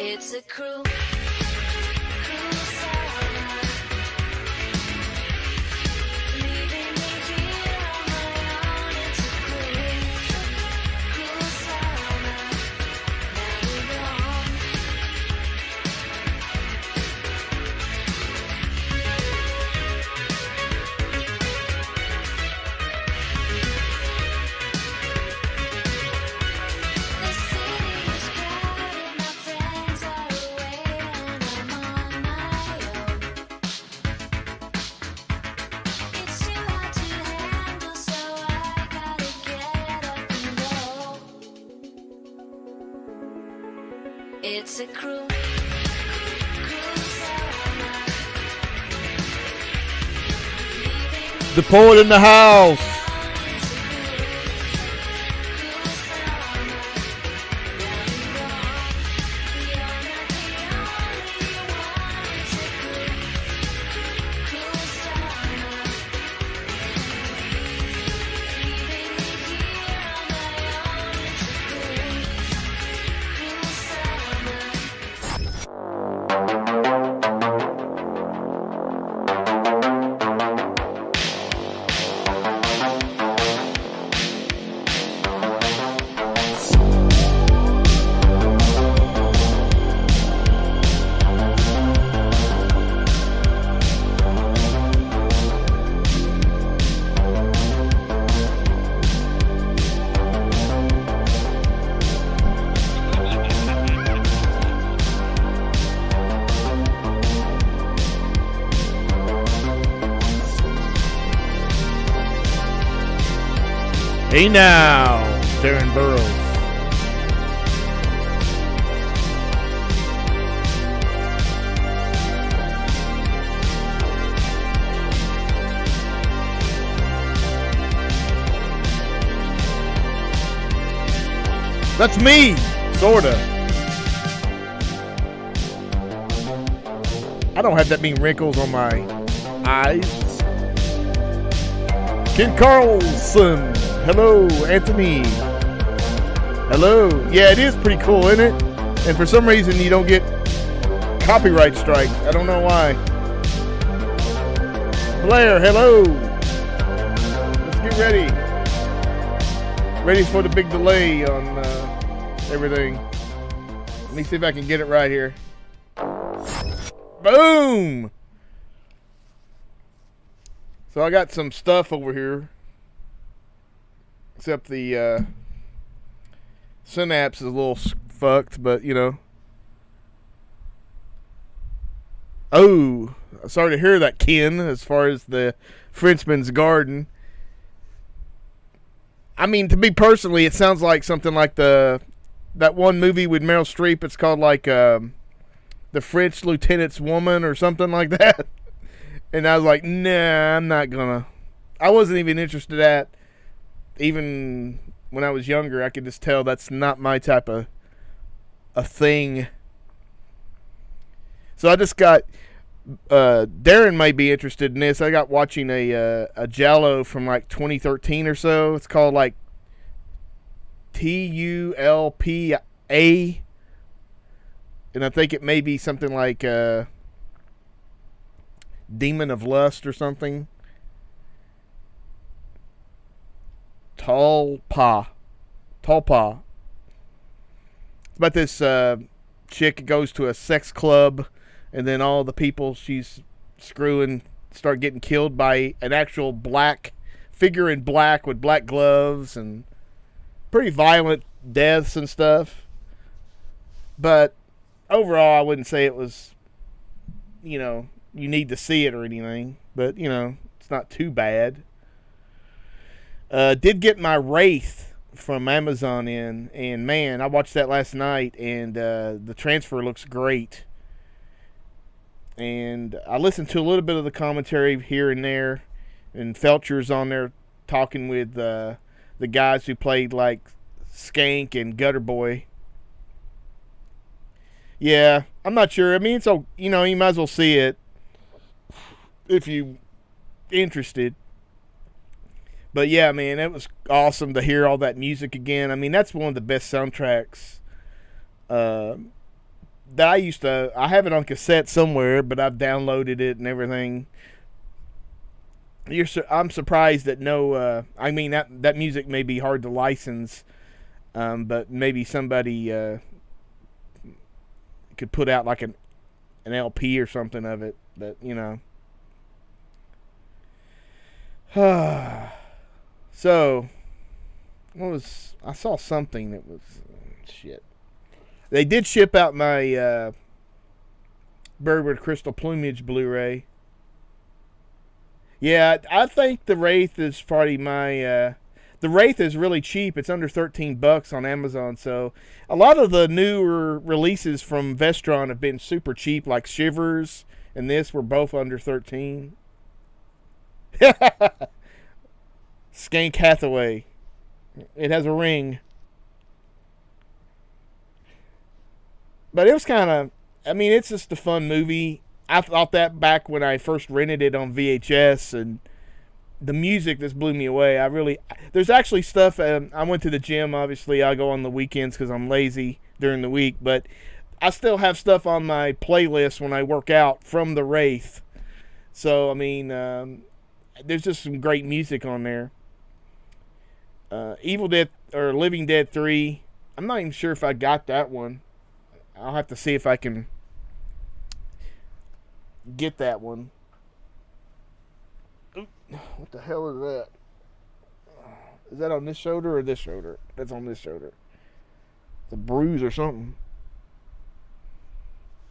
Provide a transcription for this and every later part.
It's a cruel It's a cruel summer. The poet in the house. Hey now, Darren Burroughs. That's me, sorta. I don't have that many wrinkles on my eyes. Ken Carlson. Hello, Anthony. Hello. Yeah, it is pretty cool, isn't it? And for some reason, you don't get copyright strike. I don't know why. Blair, hello. Let's get ready. Ready for the big delay on everything. Let me see if I can get it right here. Boom! So I got some stuff over here. Except the synapse is a little fucked, but you know. Oh, sorry to hear that, Ken, as far as the Frenchman's Garden. I mean, to me personally, it sounds like something like that one movie with Meryl Streep. It's called like The French Lieutenant's Woman or something like that. And I was like, nah, I'm not gonna. I wasn't even interested at. Even when I was younger, I could just tell that's not my type of a thing. So I just got, Darren may be interested in this. I got watching a Giallo from like 2013 or so. It's called like TULPA. And I think it may be something like Demon of Lust or something. Talpa. It's about this chick that goes to a sex club, and then all the people she's screwing start getting killed by an actual black figure in black with black gloves, and pretty violent deaths and stuff. But overall, I wouldn't say it was, you know, you need to see it or anything. But, you know, it's not too bad. Did get my Wraith from Amazon in, and man, I watched that last night, and the transfer looks great. And I listened to a little bit of the commentary here and there, and Felcher's on there talking with the guys who played like Skank and Gutter Boy. Yeah, I'm not sure. I mean, so you know, you might as well see it if you interested. But yeah, man, it was awesome to hear all that music again. I mean, that's one of the best soundtracks that I have it on cassette somewhere, but I've downloaded it and everything. I'm surprised that no. I mean that music may be hard to license, but maybe somebody could put out like an LP or something of it. But so I saw something that was shit. They did ship out my Bird with Crystal Plumage Blu-ray. Yeah, I think the Wraith is probably my... the Wraith is really cheap. It's under $13 on Amazon. So a lot of the newer releases from Vestron have been super cheap, like Shivers and this were both under $13. Skank Hathaway. It has a ring. But it was kind of... I mean, it's just a fun movie. I thought that back when I first rented it on VHS, and the music just blew me away. There's actually stuff. I went to the gym. Obviously, I go on the weekends because I'm lazy during the week. But I still have stuff on my playlist when I work out from the Wraith. So I mean, there's just some great music on there. Evil Dead or Living Dead 3. I'm not even sure if I got that one. I'll have to see if I can get that one. What the hell is that? Is that on this shoulder or this shoulder? That's on this shoulder. It's a bruise or something.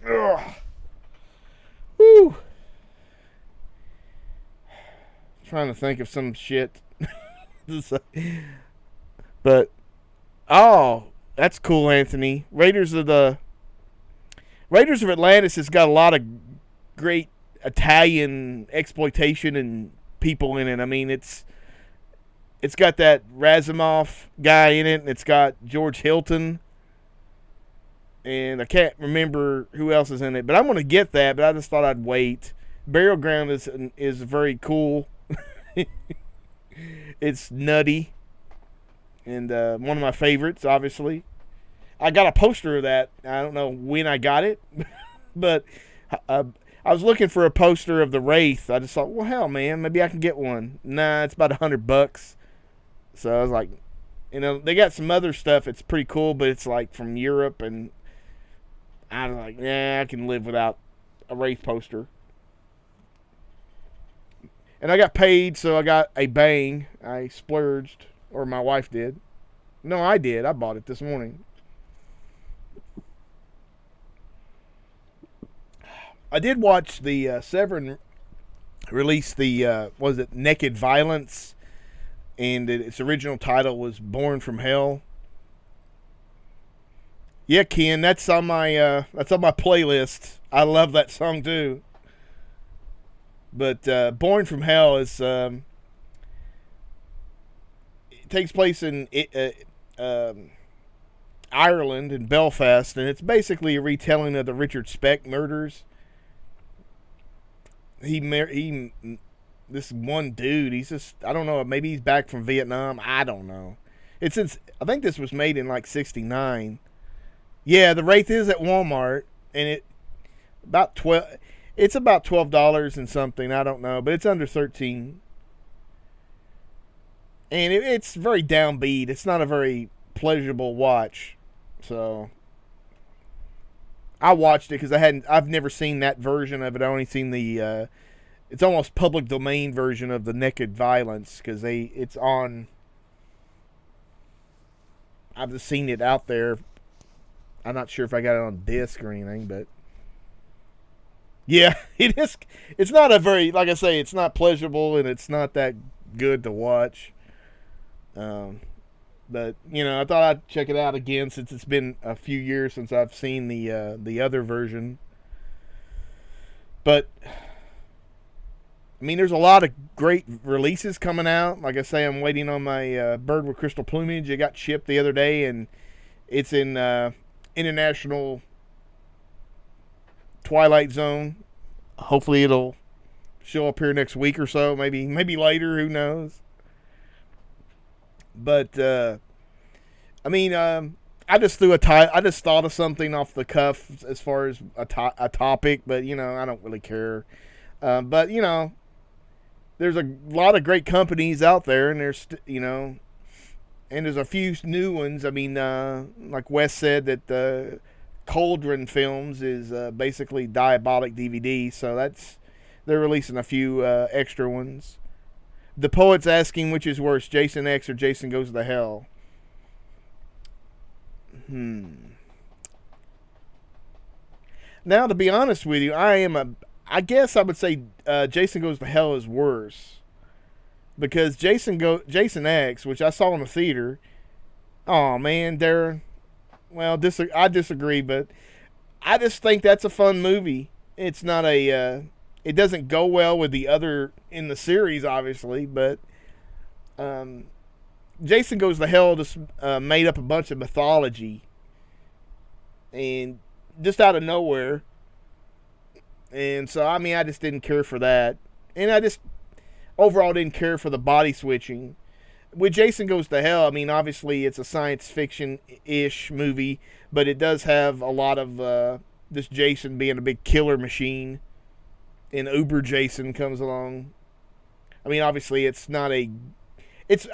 Ugh. Woo. Trying to think of some shit. But that's cool, Anthony. Raiders of Atlantis has got a lot of great Italian exploitation and people in it. I mean, it's got that Razumov guy in it, and it's got George Hilton, and I can't remember who else is in it. But I'm gonna get that. But I just thought I'd wait. Burial Ground is very cool. It's nutty, and one of my favorites, obviously. I got a poster of that. I don't know when I got it, but I was looking for a poster of the Wraith. I just thought, well, hell, man, maybe I can get one. Nah, it's about $100. So I was like, they got some other stuff. It's pretty cool, but it's like from Europe, and I was like, nah, I can live without a Wraith poster. And I got paid, so I got a Bang. I splurged, or my wife did. No, I did. I bought it this morning. I did watch the Severin release the Naked Violence, and its original title was Born from Hell. Yeah, Ken, that's on my playlist. I love that song too. But Born from Hell is it takes place in Ireland, in Belfast, and it's basically a retelling of the Richard Speck murders. This one dude, he's just, I don't know, maybe he's back from Vietnam. I don't know. I think this was made in like '69. Yeah, the Wraith is at Walmart, and it's about $12 and something. I don't know, but it's under 13. And it's very downbeat. It's not a very pleasurable watch. So I watched it because I've never seen that version of it. I only seen the it's almost public domain version of the Naked Violence because it's on. I've just seen it out there. I'm not sure if I got it on disc or anything, but yeah, it is. It's not a very, like I say, it's not pleasurable and it's not that good to watch. But I thought I'd check it out again since it's been a few years since I've seen the other version. But I mean, there's a lot of great releases coming out. Like I say, I'm waiting on my Bird with Crystal Plumage. It got shipped the other day, and it's in International Twilight Zone. Hopefully, it'll show up here next week or so. Maybe later. Who knows? But I mean, I just I just thought of something off the cuff as far as a topic, but I don't really care. But there's a lot of great companies out there, and and there's a few new ones. I mean, like Wes said, that the Cauldron Films is basically Diabolic DVD, so they're releasing a few extra ones. The Poet's asking which is worse, Jason X or Jason Goes to Hell. Now, to be honest with you, I guess I would say Jason Goes to Hell is worse. Because Jason X, which I saw in the theater, oh man, Darren, well, I disagree, but I just think that's a fun movie. It's not it doesn't go well with the other in the series, obviously, but Jason Goes to Hell just made up a bunch of mythology, and just out of nowhere. And so, I mean, I just didn't care for that. And I just overall didn't care for the body switching. With Jason Goes to Hell, I mean, obviously it's a science fiction-ish movie, but it does have a lot of this Jason being a big killer machine, and Uber Jason comes along. I mean, obviously it's not I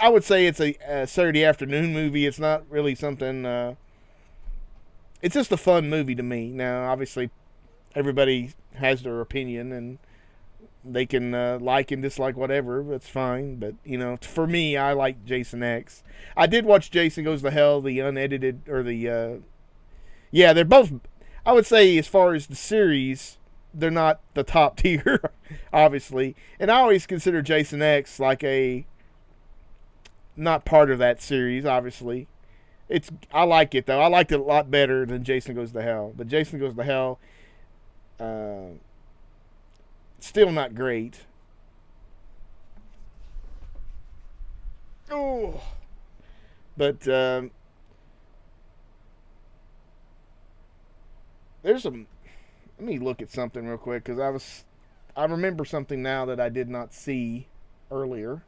would say it's a Saturday afternoon movie. It's not really something, it's just a fun movie to me. Now, obviously, everybody has their opinion, and they can like and dislike whatever. That's fine. But, for me, I like Jason X. I did watch Jason Goes to Hell, the unedited, or the... yeah, they're both... I would say, as far as the series, they're not the top tier, obviously. And I always consider Jason X like not part of that series, obviously. I like it, though. I liked it a lot better than Jason Goes to Hell. But Jason Goes to Hell... still not great. Oh, but there's some. Let me look at something real quick because I remember something now that I did not see earlier.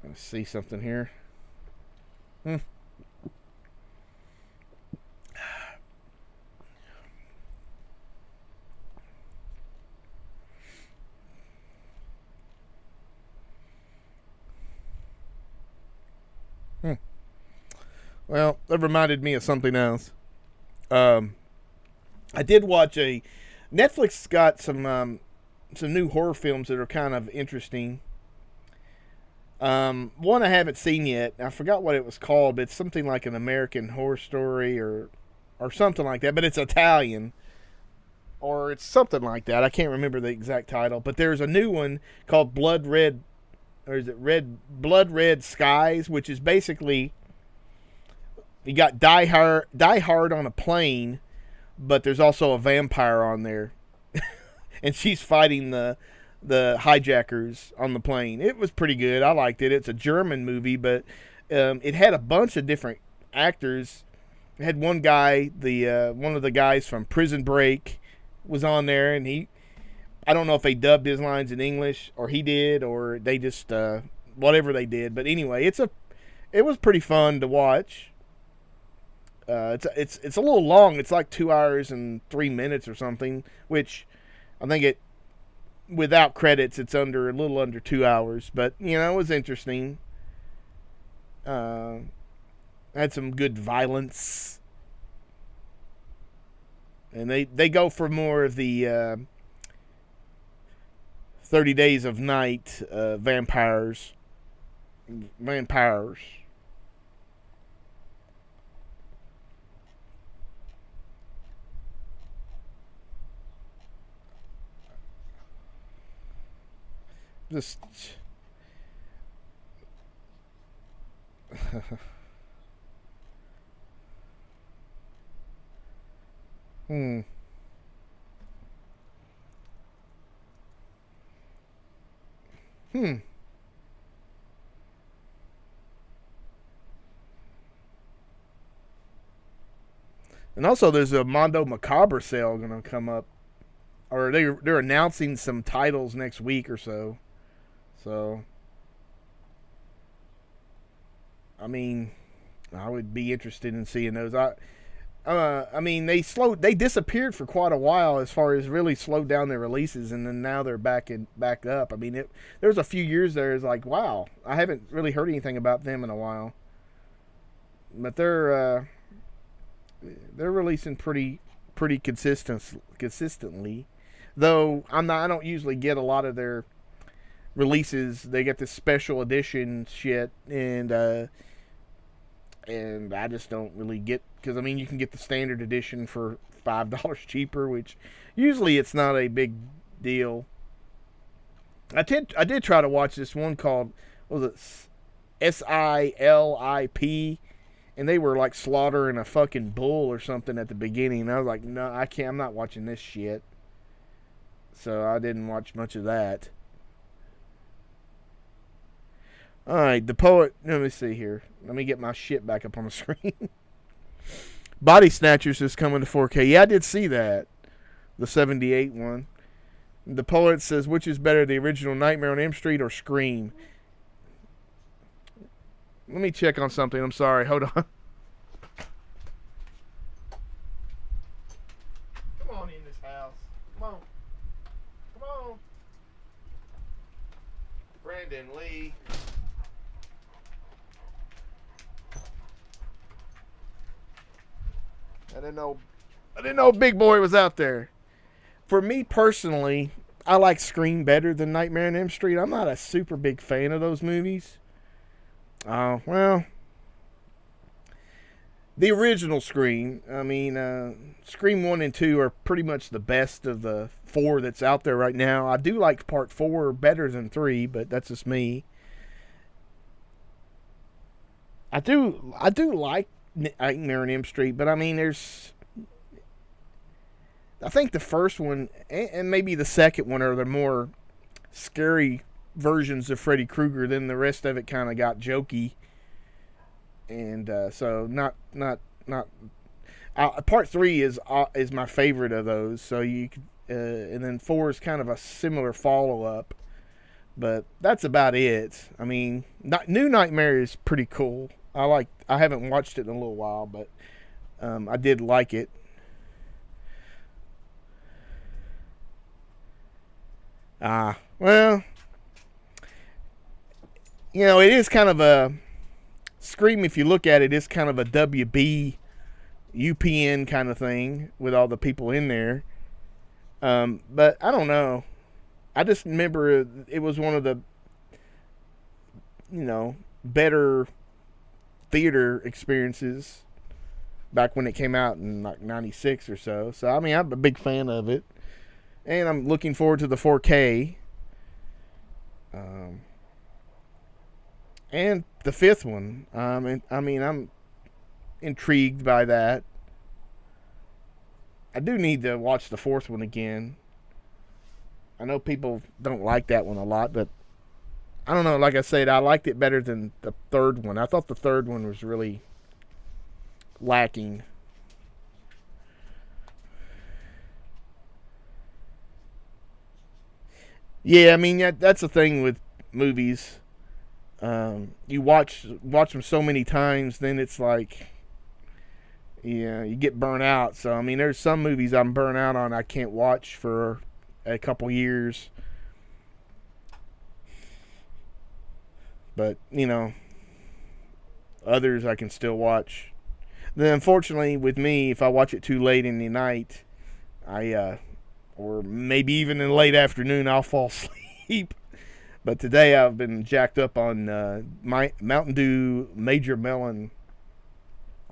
Let's see something here. Well, that reminded me of something else. I did watch Netflix got some new horror films that are kind of interesting. One I haven't seen yet. I forgot what it was called, but it's something like an American Horror Story or something like that. But it's Italian, or it's something like that. I can't remember the exact title. But there's a new one called Blood Red Skies, which is basically you got Die Hard on a plane, but there's also a vampire on there, and she's fighting the hijackers on the plane. It was pretty good. I liked it. It's a German movie, but it had a bunch of different actors. It had one guy, one of the guys from Prison Break was on there, and I don't know if they dubbed his lines in English, or he did, or they just whatever they did. But anyway, it was pretty fun to watch. It's a little long. It's like 2 hours and 3 minutes or something, which I think without credits, it's a little under 2 hours. But it was interesting. Had some good violence, and they go for more of the 30 Days of Night vampires. Just And also, there's a Mondo Macabre sale going to come up or they're announcing some titles next week or so. So, I mean, I would be interested in seeing those. I mean, they disappeared for quite a while as far as really slowed down their releases, and then now they're back up. I mean, there was a few years there. It's like, wow, I haven't really heard anything about them in a while. But they're releasing pretty consistently. Though I don't usually get a lot of their releases. They get this special edition shit, and I just don't really get, because I mean, you can get the standard edition for $5 cheaper, which usually it's not a big deal. I did try to watch this one called, what was it, SILIP, and they were like slaughtering a fucking bull or something at the beginning. And I was like, no, I can't. I'm not watching this shit. So I didn't watch much of that. All right, the poet. Let me see here. Let me get my shit back up on the screen. Body Snatchers is coming to 4K. Yeah, I did see that. The 78 one. The poet says, which is better, the original Nightmare on Elm Street or Scream? Let me check on something. I'm sorry. Hold on. Come on in this house. Come on. Come on. Brandon Lee. I didn't know Big Boy was out there. For me personally, I like Scream better than Nightmare on Elm Street. I'm not a super big fan of those movies. Well, the original Scream, I mean, Scream 1 and 2 are pretty much the best of the 4 that's out there right now. I do like part 4 better than 3, but that's just me. I do like Nightmare on Elm Street, but I mean, I think the first one and maybe the second one are the more scary versions of Freddy Krueger. Then the rest of it kind of got jokey, and so not part 3 is my favorite of those. So you could, and then 4 is kind of a similar follow up, but that's about it. I mean, New Nightmare is pretty cool. I haven't watched it in a little while, but I did like it. Well, you know, it is kind of a Scream, if you look at it, it's kind of a WB UPN kind of thing with all the people in there. But I don't know. I just remember it was one of the, better theater experiences back when it came out in like 96 or so. So, I mean, I'm a big fan of it. And I'm looking forward to the 4K. And the 5th one. I'm intrigued by that. I do need to watch the 4th one again. I know people don't like that one a lot, but I don't know. Like I said, I liked it better than the 3rd one. I thought the 3rd one was really lacking. Yeah, I mean, that's the thing with movies. You watch them so many times, then it's like, you get burnt out. So, I mean, there's some movies I'm burnt out on I can't watch for a couple years. But, others I can still watch. Then, unfortunately, with me, if I watch it too late in the night, or maybe even in the late afternoon, I'll fall asleep. But today I've been jacked up on my Mountain Dew Major Melon.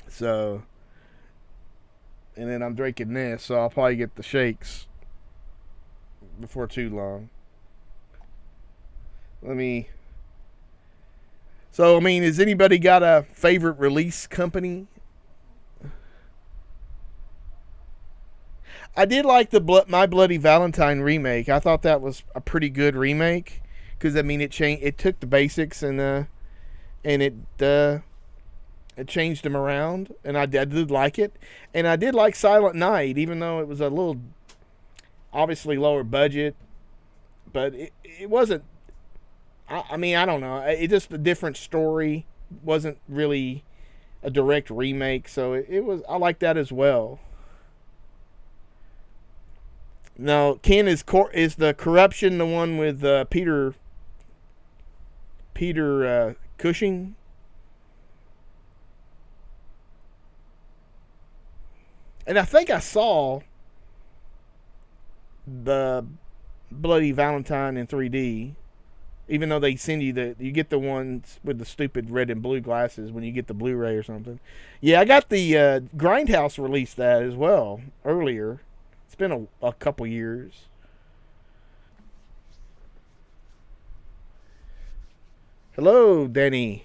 So, and then I'm drinking this, so I'll probably get the shakes before too long. So, I mean, has anybody got a favorite release company? I did like the My Bloody Valentine remake. I thought that was a pretty good remake because, I mean, it took the basics and it changed them around, and I did like it. And I did like Silent Night, even though it was a little, obviously lower budget, but it wasn't. I mean, I don't know. It just a different story. Wasn't really a direct remake, so it was. I like that as well. Now, Ken, is the Corruption the one with Peter Cushing? And I think I saw the Bloody Valentine in 3D. Even though they send you you get the ones with the stupid red and blue glasses when you get the Blu-ray or something. Yeah, I got the Grindhouse released that as well earlier. It's been a couple years. Hello, Denny.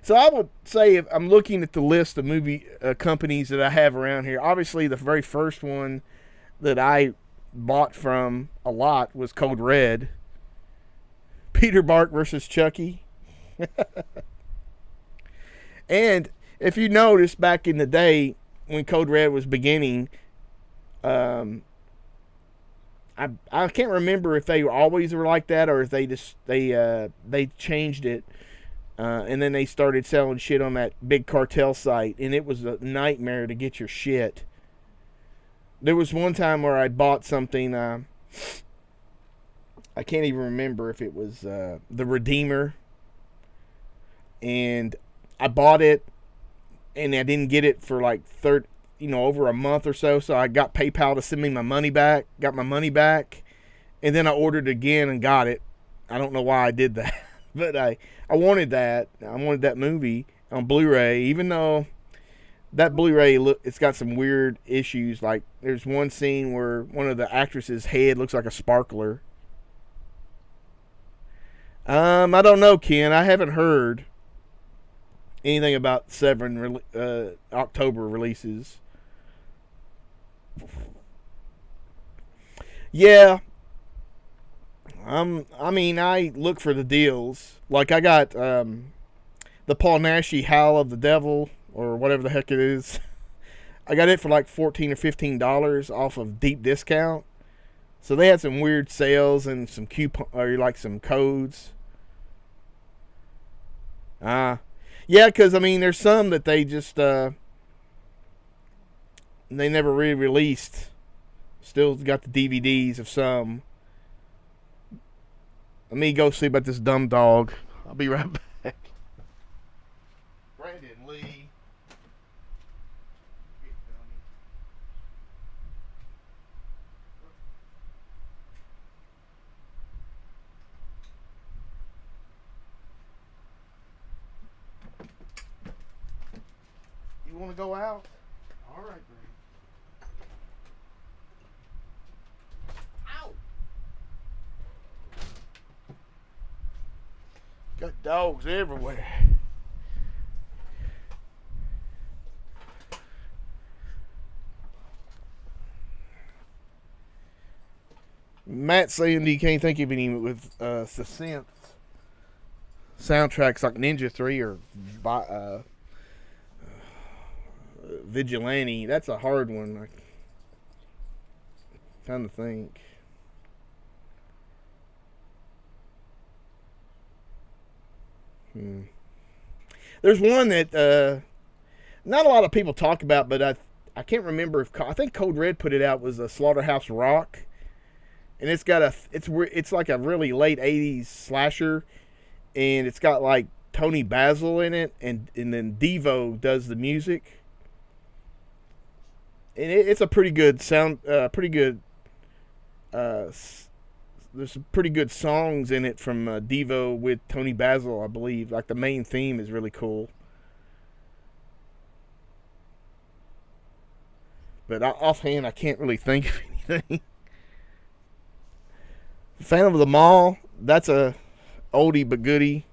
So I would say, if I'm looking at the list of movie companies that I have around here, obviously the very first one that I bought from a lot was Code Red. Peter Bark versus Chucky. And if you notice, back in the day when Code Red was beginning, I can't remember if they always were like that or if they changed it, and then they started selling shit on that big cartel site, and it was a nightmare to get your shit. There was one time where I bought something. I can't even remember if it was the Redeemer, and I bought it, and I didn't get it for like over a month or so. So I got PayPal to send me my money back. Got my money back, and then I ordered again and got it. I don't know why I did that, but I wanted that. I wanted that movie on Blu-ray, even though that Blu-ray, it's got some weird issues. Like, there's one scene where one of the actresses' head looks like a sparkler. I don't know, Ken. I haven't heard anything about 7 October releases. Yeah. I look for the deals. Like, I got the Paul Naschy Howl of the Devil, or whatever the heck it is. I got it for like $14 or $15 off of deep discount. So they had some weird sales and some some codes. Yeah, because there's some that they just they never re-released. Still got the DVDs of some. Let me go see about this dumb dog. I'll be right back. Brandon Lee. You want to go out? All right, Brandon. Ow! Got dogs everywhere. Matt saying he can't think of any with succinct soundtracks like Ninja 3 or Vigilante. That's a hard one. I'm trying to think. There's one that not a lot of people talk about, but I can't remember if I think Code Red put it out, was a Slaughterhouse Rock, and it's like a really late '80s slasher, and it's got like Tony Basil in it, and then Devo does the music, and it's a pretty good sound, there's some pretty good songs in it from Devo with Tony Basil, I believe. Like, the main theme is really cool. But offhand, I can't really think of anything. Phantom of the Mall, that's a oldie but goodie.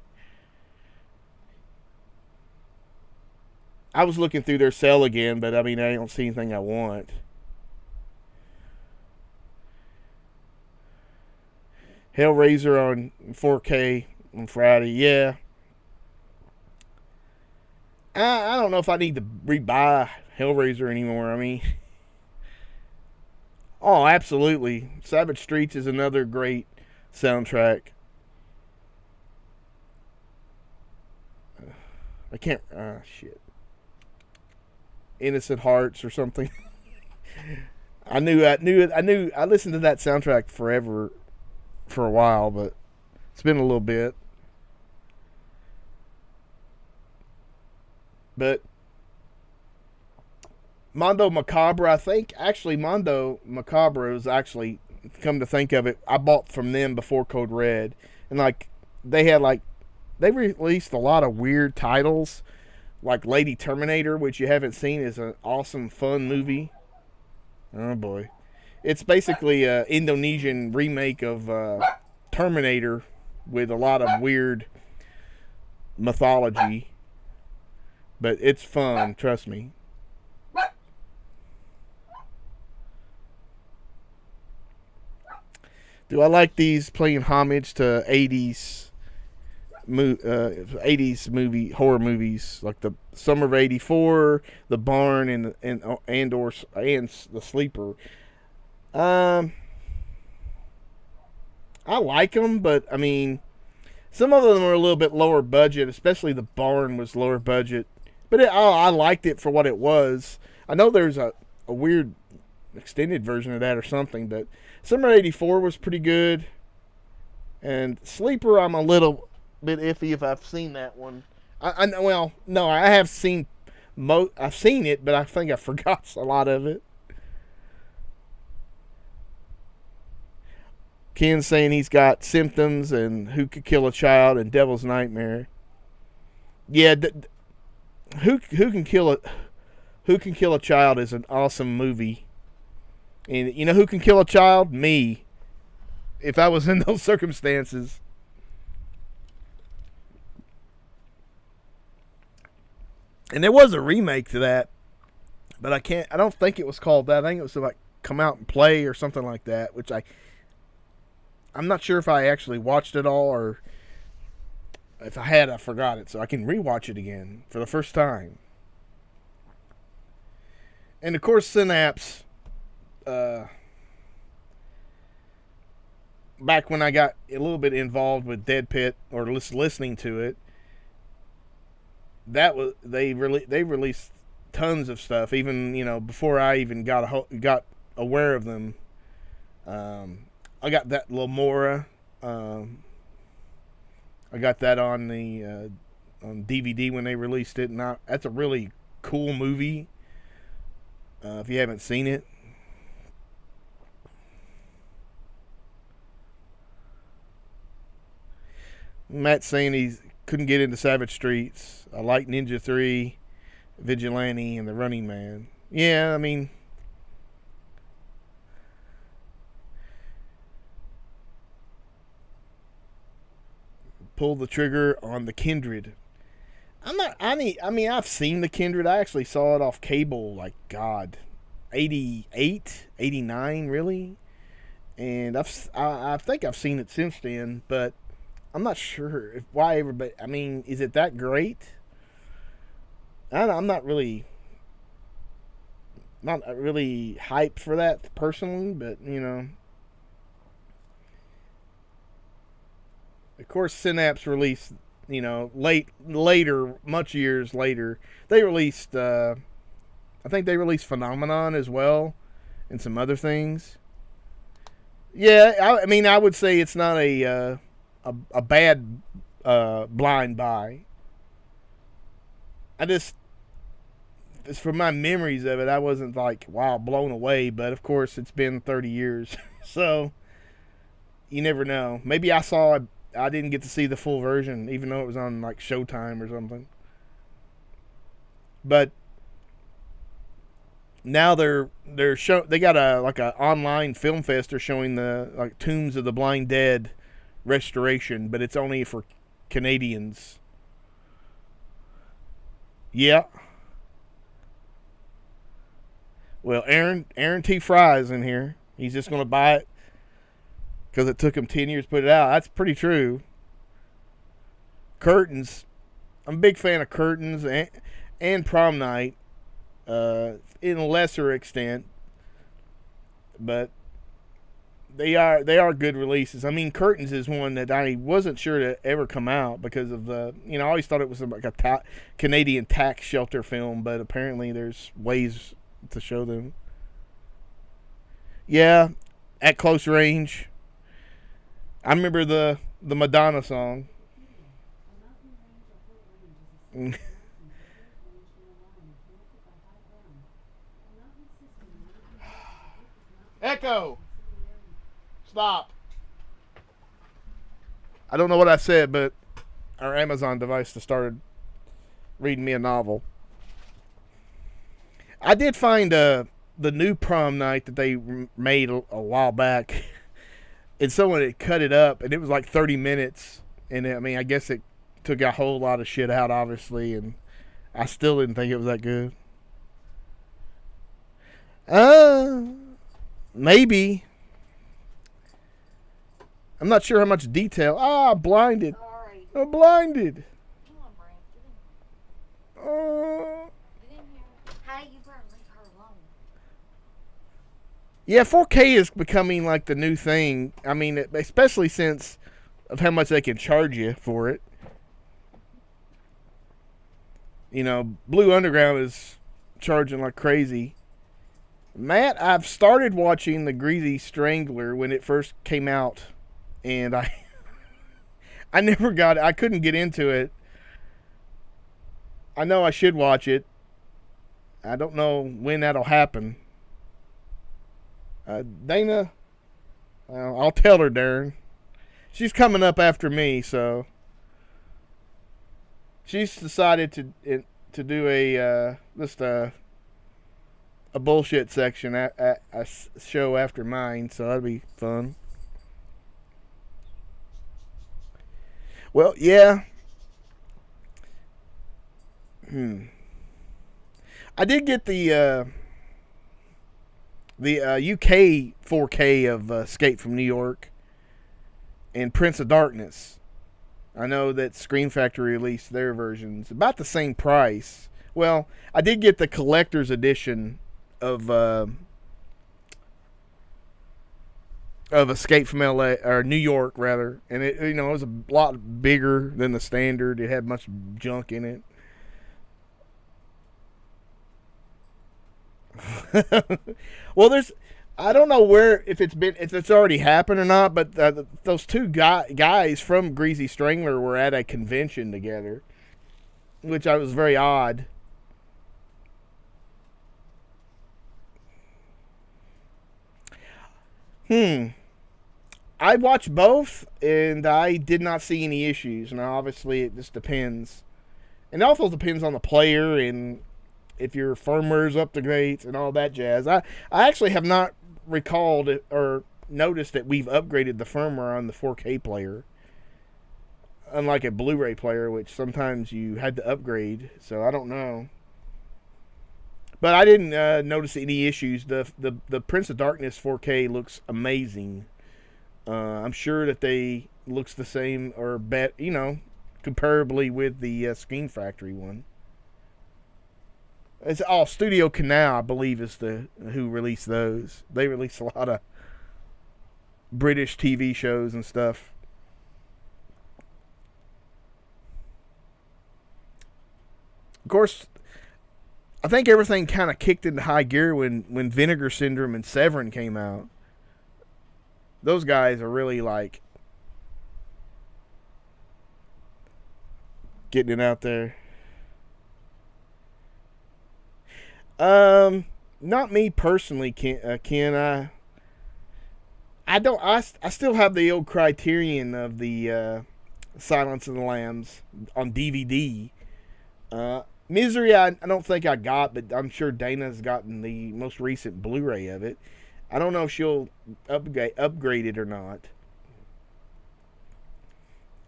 I was looking through their sale again, but I don't see anything I want. Hellraiser on 4K on Friday, yeah. I don't know if I need to rebuy Hellraiser anymore. I mean, oh, absolutely. Savage Streets is another great soundtrack. I can't. Shit. Innocent Hearts or something. I listened to that soundtrack for a while, but it's been a little bit. But Mondo Macabre, I think, actually Mondo Macabre was actually, come to think of it, I bought from them before Code Red. And they released a lot of weird titles, like Lady Terminator, which you haven't seen, is an awesome, fun movie. Oh boy. It's basically an Indonesian remake of Terminator with a lot of weird mythology. But it's fun, trust me. Do I like these playing homage to 80s 80s horror movies like the Summer of '84, The Barn, and The Sleeper? I like them, but I mean, some of them are a little bit lower budget. Especially The Barn was lower budget, but I liked it for what it was. I know there's a weird extended version of that or something, but Summer '84 was pretty good. And Sleeper, I'm a little bit iffy if I've seen that one. I have seen I've seen it, but I think I forgot a lot of it. Ken's saying he's got Symptoms and Who Could Kill a Child and Devil's Nightmare. Yeah, Who Can Kill a Child is an awesome movie. And you know who can kill a child? Me. If I was in those circumstances. And there was a remake to that, but I don't think it was called that. I think it was like Come Out and Play or something like that, which I'm not sure if I actually watched it all, or if I had, I forgot it, so I can rewatch it again for the first time. And of course, Synapse. Back when I got a little bit involved with DEADPIT, or listening to it, they released tons of stuff. Even before I even got aware of them. I got that Lamora. I got that on the on DVD when they released it, and that's a really cool movie. If you haven't seen it. Matt's saying he couldn't get into Savage Streets. I like Ninja 3, Vigilante, and The Running Man. Yeah, I mean, pull the trigger on The Kindred. I've seen The Kindred. I actually saw it off cable, 88, 89, really. And I think I've seen it since then, but I'm not sure why everybody. I mean, is it that great? I'm not really hyped for that personally, but of course, Synapse released. Much years later, they released. I think they released Phenomenon as well, and some other things. Yeah, I would say it's not a bad blind buy. As for my memories of it, I wasn't blown away, but of course it's been 30 years. So you never know. Maybe I didn't get to see the full version, even though it was on Showtime or something. But now they got a online film fest. They're showing the Tombs of the Blind Dead restoration, but it's only for Canadians. Yeah. Well, Aaron T. Fry's in here. He's just going to buy it because it took him 10 years to put it out. That's pretty true. Curtains. I'm a big fan of Curtains and Prom Night. in a lesser extent, but they are good releases. I mean, Curtains is one that I wasn't sure to ever come out because of the, I always thought it was like a Canadian tax shelter film, but apparently there's ways to show them. Yeah, At Close Range. I remember the Madonna song. Echo! Stop. I don't know what I said, but our Amazon device just started reading me a novel. I did find the new Prom Night that they made a while back, and someone had cut it up, and it was like 30 minutes. And I guess it took a whole lot of shit out, obviously, and I still didn't think it was that good. Maybe. I'm not sure how much detail. Blinded. Sorry. I'm blinded. Come on, Brent. Get in here. Hey, you better leave her alone. Yeah, 4K is becoming like the new thing. I mean, especially since of how much they can charge you for it. Blue Underground is charging like crazy. Matt, I've started watching The Greasy Strangler when it first came out, and I I couldn't get into it. I know I should watch it. I don't know when that'll happen. Dana, I'll tell her, Darren. She's coming up after me, so she's decided to do a bullshit section at a show after mine, so that'll be fun. Well, yeah. I did get the UK 4K of Escape from New York and Prince of Darkness. I know that Scream Factory released their versions about the same price. Well, I did get the collector's edition of Escape from LA, or New York rather, and it was a lot bigger than the standard. It had much junk in it. Well, I don't know if it's already happened or not, but those two guys from Greasy Strangler were at a convention together, which I was very odd. I watched both, and I did not see any issues. Now, obviously, it just depends. And it also depends on the player and if your firmware's up to date and all that jazz. I actually have not recalled or noticed that we've upgraded the firmware on the 4K player. Unlike a Blu-ray player, which sometimes you had to upgrade. So, I don't know. But I didn't notice any issues. The Prince of Darkness 4K looks amazing. I'm sure that they looks the same or comparably with the Scream Factory one. It's Studio Canal, I believe, is who released those. They release a lot of British TV shows and stuff. Of course, I think everything kind of kicked into high gear when Vinegar Syndrome and Severin came out. Those guys are really like getting it out there. Not me personally, Ken. I still have the old Criterion of the Silence of the Lambs on DVD. Misery, I don't think I got, but I'm sure Dana's gotten the most recent Blu-ray of it. I don't know if she'll upgrade it or not.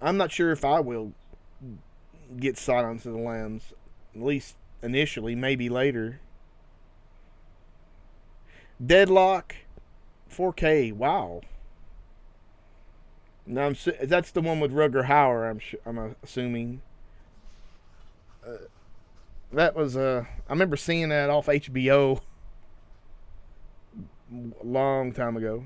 I'm not sure if I will get Silence of the Lambs, at least initially, maybe later. Deadlock 4K, wow. Now that's the one with Rutger Hauer, I'm assuming. That was I remember seeing that off HBO a long time ago.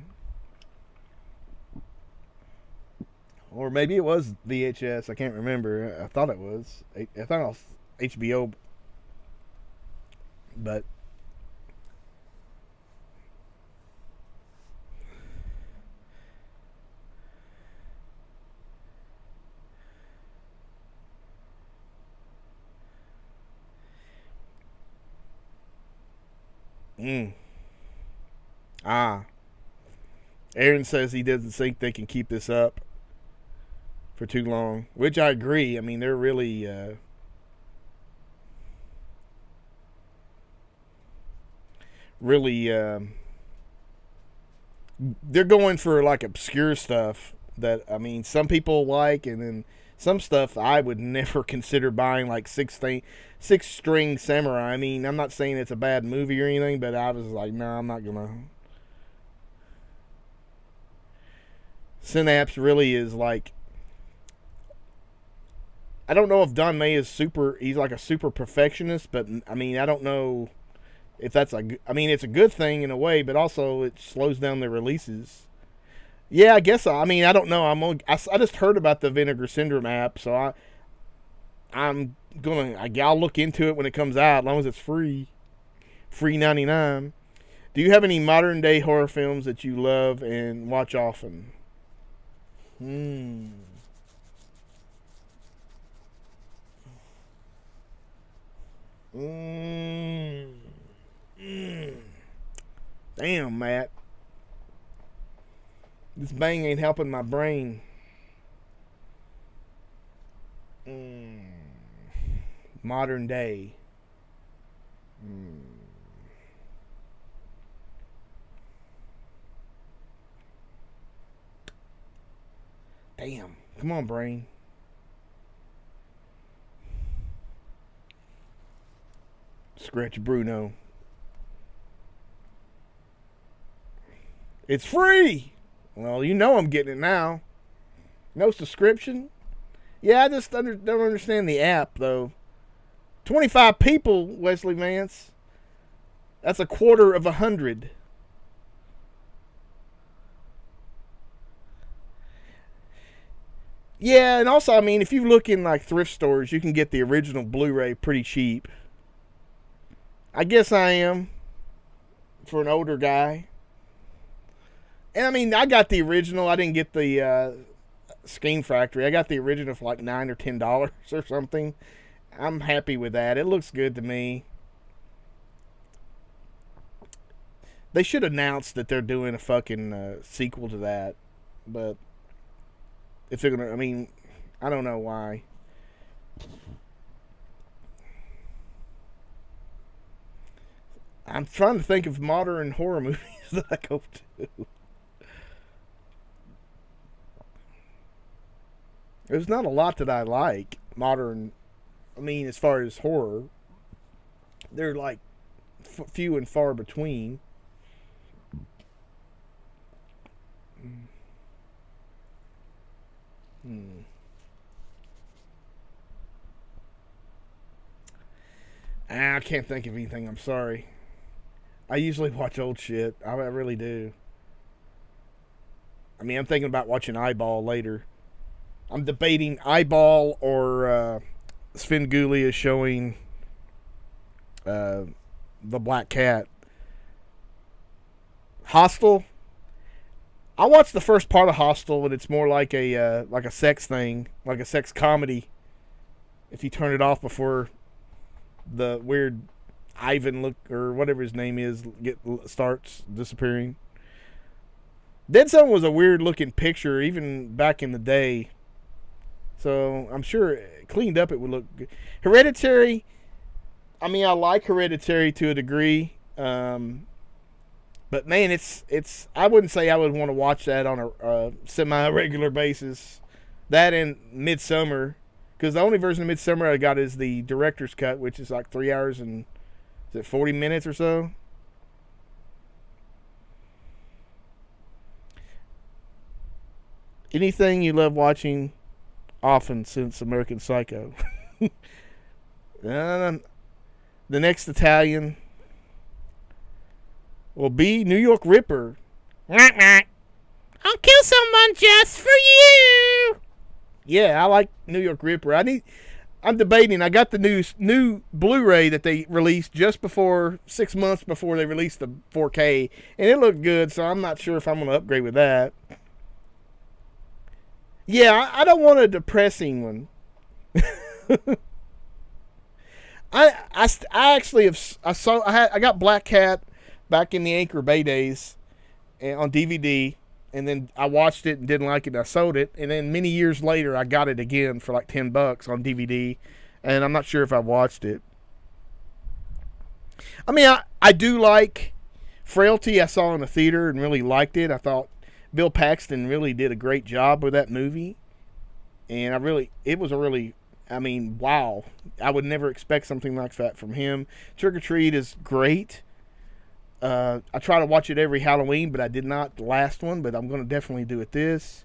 Or maybe it was VHS. I can't remember. I thought it was. I thought it was HBO. But Aaron says he doesn't think they can keep this up for too long, which I agree. I mean, they're really they're going for like obscure stuff that, I mean, some people like, and then some stuff I would never consider buying, like Six String Samurai. I mean, I'm not saying it's a bad movie or anything, but I was like, no, I'm not gonna. Synapse really is like, I don't know if Don May is he's like a super perfectionist, but I mean, I don't know if that's I mean, it's a good thing in a way, but also it slows down the releases. Yeah, I guess. I mean, I don't know. I just heard about the Vinegar Syndrome app, so I'll look into it when it comes out, as long as it's free 99. Do you have any modern day horror films that you love and watch often? Damn, Matt. This bang ain't helping my brain. Modern day. Damn. Come on, brain. Scratch Bruno. It's free! Well, you know I'm getting it now. No subscription? Yeah, I just don't understand the app, though. 25 people, Wesley Vance. That's a quarter of 100. Yeah, and also, I mean, if you look in, like, thrift stores, you can get the original Blu-ray pretty cheap. I guess I am. For an older guy. And I mean, I got the original. I didn't get the Screen Factory. I got the original for like $9 or $10 or something. I'm happy with that. It looks good to me. They should announce that they're doing a fucking sequel to that. But if they're gonna, I mean, I don't know why. I'm trying to think of modern horror movies that I go to. There's not a lot that I like. Modern, I mean, as far as horror. They're like few and far between. I can't think of anything. I'm sorry. I usually watch old shit. I really do. I mean, I'm thinking about watching Eyeball later. I'm debating Eyeball or Svengoolie is showing The Black Cat. Hostel. I watched the first part of Hostel, and it's more like a sex thing, like a sex comedy. If you turn it off before the weird Ivan look or whatever his name is starts disappearing. Dead Zone was a weird looking picture even back in the day. So I'm sure cleaned up it would look good. Hereditary, I mean, I like Hereditary to a degree. But man, it's I wouldn't say I would want to watch that on a semi-regular basis. That and Midsummer, because the only version of Midsummer I got is the director's cut, which is like 3 hours and is it 40 minutes or so? Anything you love watching often since American Psycho? The next Italian will be New York Ripper. I'll kill someone just for you. Yeah, I like New York Ripper. I'm debating. I got the new Blu-ray that they released just before 6 months before they released the 4K, and it looked good. So I'm not sure if I'm going to upgrade with that. Yeah, I don't want a depressing one. I actually I got Black Cat back in the Anchor Bay days on DVD. And then I watched it and didn't like it, and I sold it. And then many years later, I got it again for like $10 on DVD. And I'm not sure if I watched it. I mean, I do like Frailty. I saw in the theater and really liked it. I thought Bill Paxton really did a great job with that movie. And it was a really, I mean, wow. I would never expect something like that from him. Trick or Treat is great. I try to watch it every Halloween, but I did not the last one, but I'm going to definitely do it this.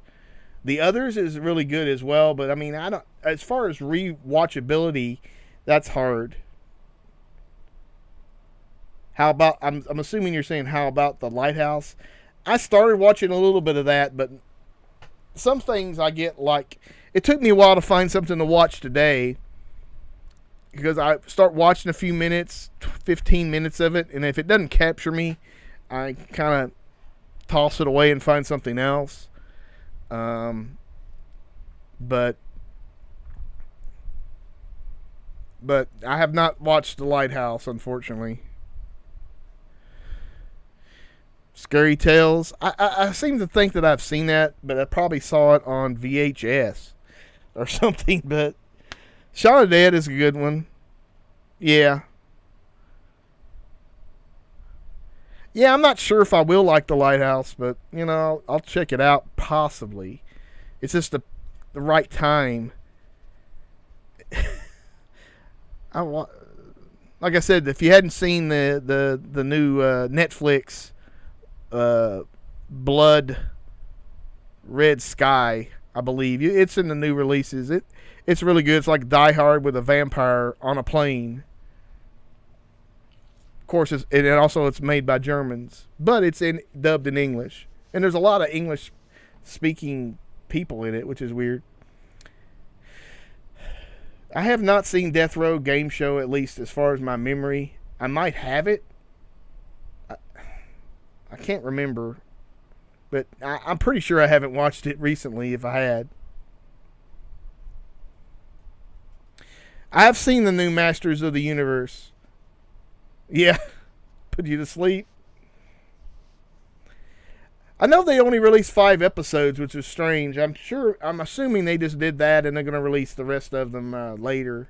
The Others is really good as well, but I mean, as far as rewatchability, that's hard. How about, I'm assuming you're saying how about The Lighthouse? I started watching a little bit of that, but some things I get like, it took me a while to find something to watch today. Because I start watching a few minutes, 15 minutes of it, and if it doesn't capture me, I kind of toss it away and find something else. But I have not watched The Lighthouse, unfortunately. Scary Tales. I seem to think that I've seen that, but I probably saw it on VHS or something, but Shaun of the Dead is a good one. Yeah. Yeah, I'm not sure if I will like The Lighthouse, but, you know, I'll check it out, possibly. It's just the right time. Like I said, if you hadn't seen the new Netflix Blood Red Sky, I believe. It's in the new releases. It's really good. It's like Die Hard with a vampire on a plane. Of course, it's made by Germans, but it's dubbed in English. And there's a lot of English-speaking people in it, which is weird. I have not seen Death Row Game Show, at least as far as my memory. I might have it. I can't remember. But I'm pretty sure I haven't watched it recently if I had. I've seen the new Masters of the Universe. Yeah. Put you to sleep. I know they only released 5 episodes, which is strange. I'm assuming they just did that and they're going to release the rest of them later.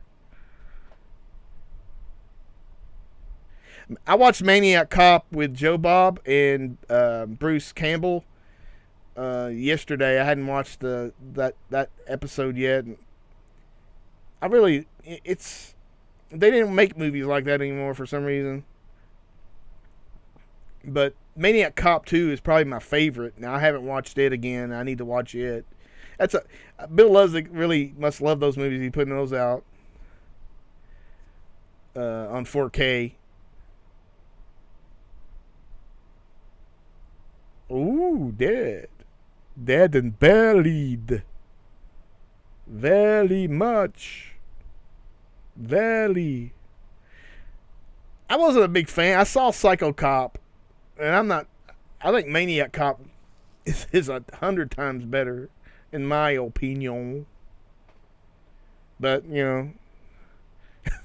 I watched Maniac Cop with Joe Bob and Bruce Campbell yesterday. I hadn't watched that episode yet. They didn't make movies like that anymore for some reason. But Maniac Cop 2 is probably my favorite. Now I haven't watched it again. I need to watch it. Bill Lustig really must love those movies. He's putting those out on 4K. Ooh, dead and buried. Very much. Very. I wasn't a big fan. I saw Psycho Cop, and I think Maniac Cop is 100 times better, in my opinion. But, you know,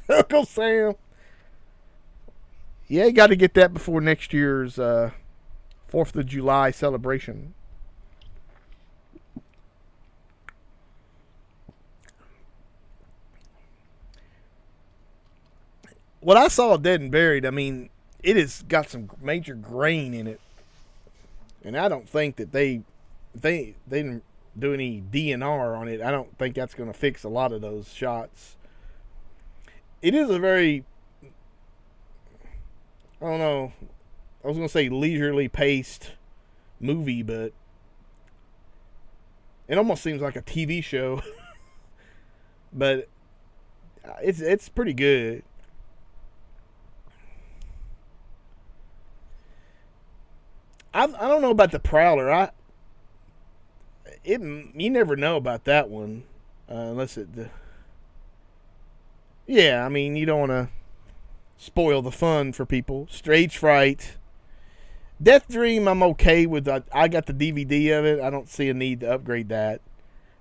Uncle Sam. Yeah, you got to get that before next year's 4th of July celebration. What I saw Dead and Buried, I mean, it has got some major grain in it. And I don't think that they didn't do any DNR on it. I don't think that's going to fix a lot of those shots. It is a very, I don't know, I was going to say leisurely paced movie, but it almost seems like a TV show. But it's pretty good. I don't know about the Prowler. You never know about that one, unless it. Yeah, I mean, you don't want to spoil the fun for people. Stage Fright, Death Dream. I'm okay with. I got the DVD of it. I don't see a need to upgrade that.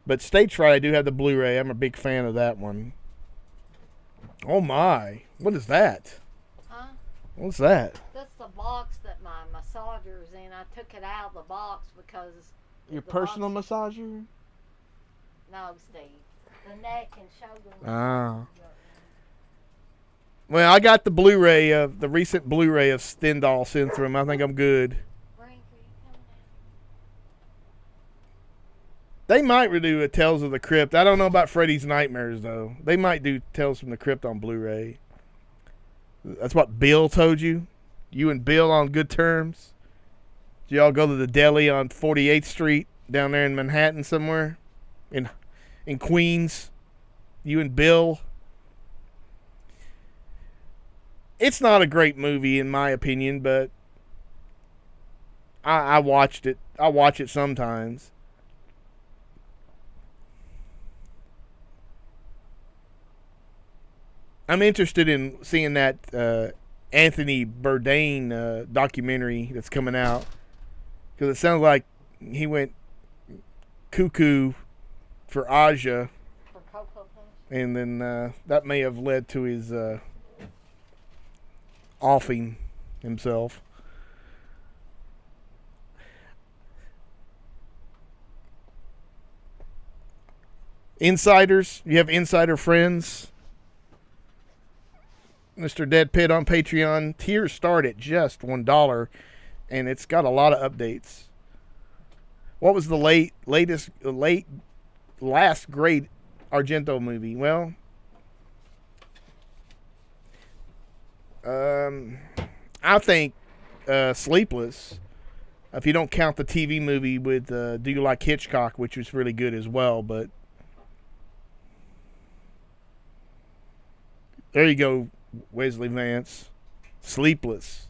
But Stage Fright, I do have the Blu-ray. I'm a big fan of that one. Oh my! What is that? Huh? What's that? That's the box that my massager's in. I took it out of the box because Your the personal box, massager? No, Steve. The neck and shoulder. Ah. Well, I got the Blu-ray of the recent Blu-ray of Stendhal Syndrome. I think I'm good. Frank, are you coming out? They might redo a Tales of the Crypt. I don't know about Freddy's Nightmares though. They might do Tales from the Crypt on Blu-ray. That's what Bill told you. You and Bill on good terms. Did y'all go to the deli on 48th Street down there in Manhattan somewhere? In Queens? You and Bill? It's not a great movie in my opinion, but I watched it. I watch it sometimes. I'm interested in seeing that Anthony Bourdain documentary that's coming out, because it sounds like he went cuckoo for Aja, For Cocoa Puffs? and then that may have led to his offing himself. Insiders, you have insider friends. Mr. Deadpit on Patreon. Tiers start at just $1, and it's got a lot of updates. What was the last great Argento movie? Well, I think Sleepless. If you don't count the TV movie with Do You Like Hitchcock, which was really good as well, but there you go, Wesley Vance. Sleepless.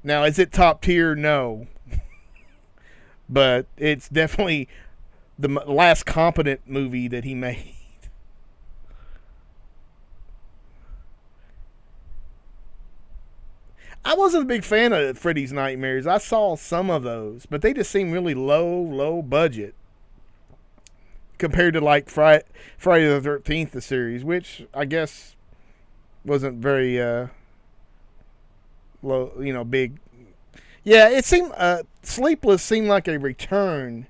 Now, is it top tier? No. But it's definitely the last competent movie that he made. I wasn't a big fan of Freddy's Nightmares. I saw some of those, but they just seem really low budget compared to like Friday the 13th, the series, which I guess wasn't very low, big. Yeah, it seemed Sleepless seemed like a return.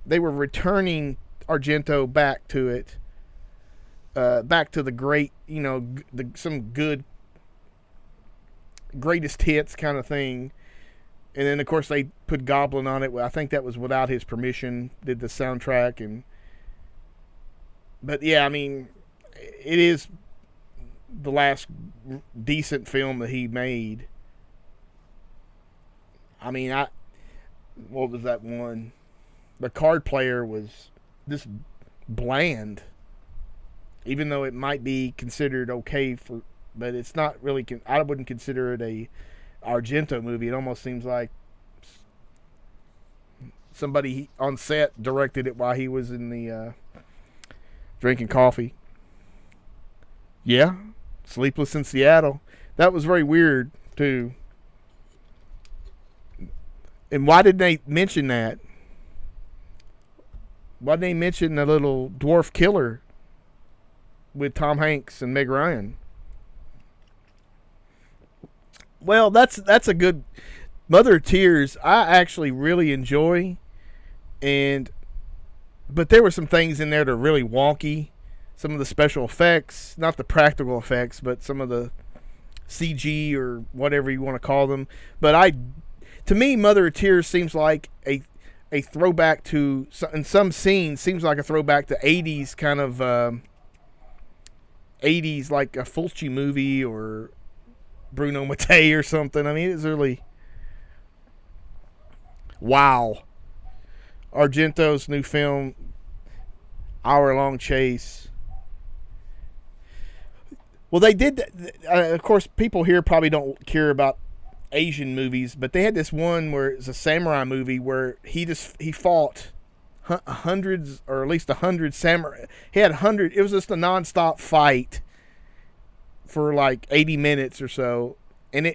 They were returning Argento back to it, back to the great, some good greatest hits kind of thing. And then of course they put Goblin on it. I think that was without his permission. Did the soundtrack but yeah, I mean, it is the last decent film that he made. I mean, what was that one? The Card Player was this bland, even though it might be considered okay but it's not really. I wouldn't consider it a Argento movie. It almost seems like somebody on set directed it while he was in the drinking coffee. Yeah, Sleepless in Seattle. That was very weird too. And why did they mention that? Why did they mention the little dwarf killer with Tom Hanks and Meg Ryan? Well, that's a good Mother of Tears. I actually really enjoy, but there were some things in there that are really wonky. Some of the special effects, not the practical effects, but some of the CG or whatever you want to call them. But to me, Mother of Tears seems like a throwback to, in some scenes, seems like a throwback to 80s kind of 80s, like a Fulci movie or Bruno Mattei or something. I mean, it's really wow. Argento's new film, Hour-Long Chase. Well, they did. Of course, people here probably don't care about Asian movies, but they had this one where it's a samurai movie where he fought hundreds, or at least 100 samurai. He had 100. It was just a nonstop fight for like 80 minutes or so, and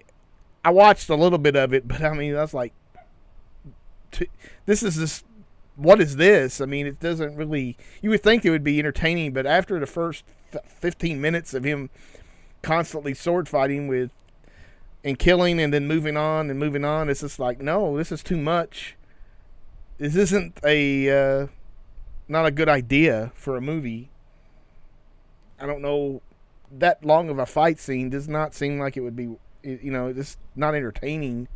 I watched a little bit of it, but I mean, I was like, what is this? I mean, it doesn't really. You would think it would be entertaining, but after the first 15 minutes of him constantly sword fighting with and killing and then moving on, it's just like, no, this is too much. This isn't not a good idea for a movie. I don't know, that long of a fight scene does not seem like it would be, just not entertaining.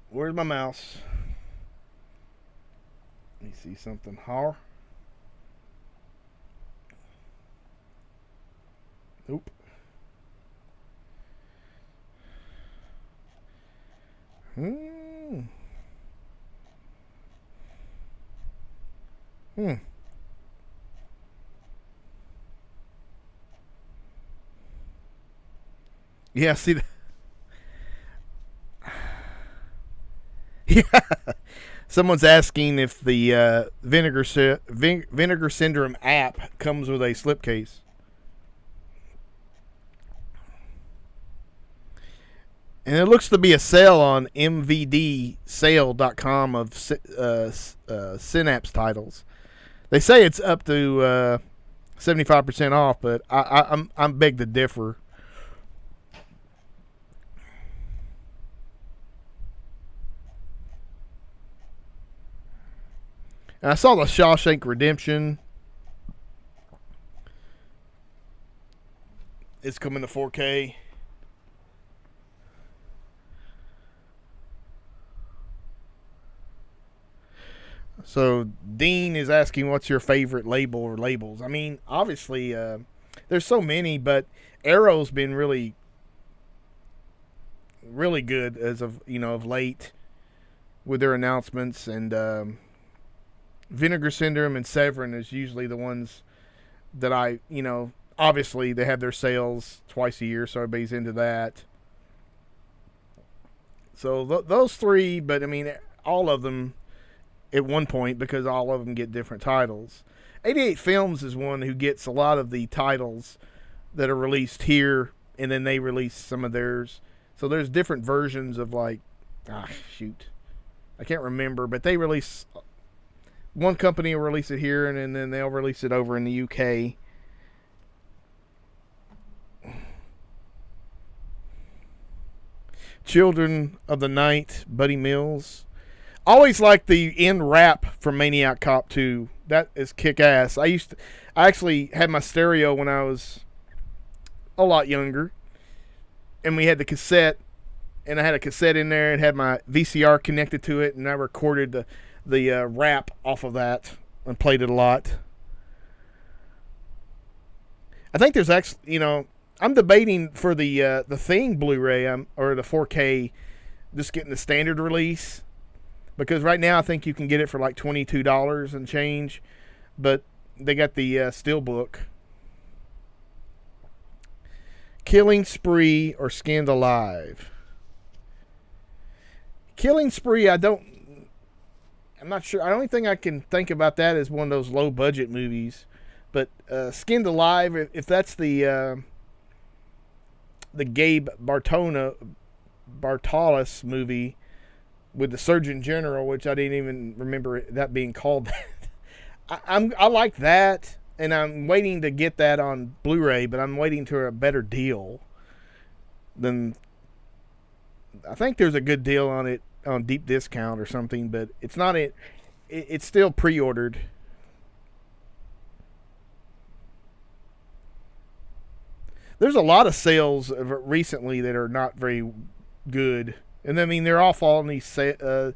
Where's my mouse? Let me see something. Har. Nope. Yeah, see that. Yeah. Someone's asking if the Vinegar Syndrome app comes with a slipcase. And it looks to be a sale on mvdsale.com of Synapse titles. They say it's up to 75% off, but I'm beg to differ. And I saw the Shawshank Redemption. It's coming to 4K. So Dean is asking, what's your favorite label or labels? I mean, obviously, there's so many, but Arrow's been really, really good as of late with their announcements, and Vinegar Syndrome and Severin is usually the ones that obviously they have their sales twice a year, so everybody's into that. So those three, but I mean, all of them at one point, because all of them get different titles. 88 Films is one who gets a lot of the titles that are released here, and then they release some of theirs. So there's different versions of I can't remember, but they release. One company will release it here, and then they'll release it over in the UK. Children of the Night, Buddy Mills. Always like the end wrap from Maniac Cop 2. That is kick-ass. I actually had my stereo when I was a lot younger, and we had the cassette, and I had a cassette in there and had my VCR connected to it, and I recorded the rap off of that and played it a lot. I think there's actually, I'm debating for the Thing Blu-ray or the 4K, just getting the standard release, because right now I think you can get it for like $22 and change, but they got the Steelbook. Killing Spree or Skinned Alive. Killing Spree, I'm not sure. The only thing I can think about that is one of those low budget movies. But Skinned Alive, if that's the Gabe Bartalos movie with the Surgeon General, which I didn't even remember that being called that. I like that, and I'm waiting to get that on Blu-ray, but I'm waiting for a better deal than. I think there's a good deal on it on deep discount or something, but it's not it's still pre-ordered. There's a lot of sales recently that are not very good, and I mean they're all on these other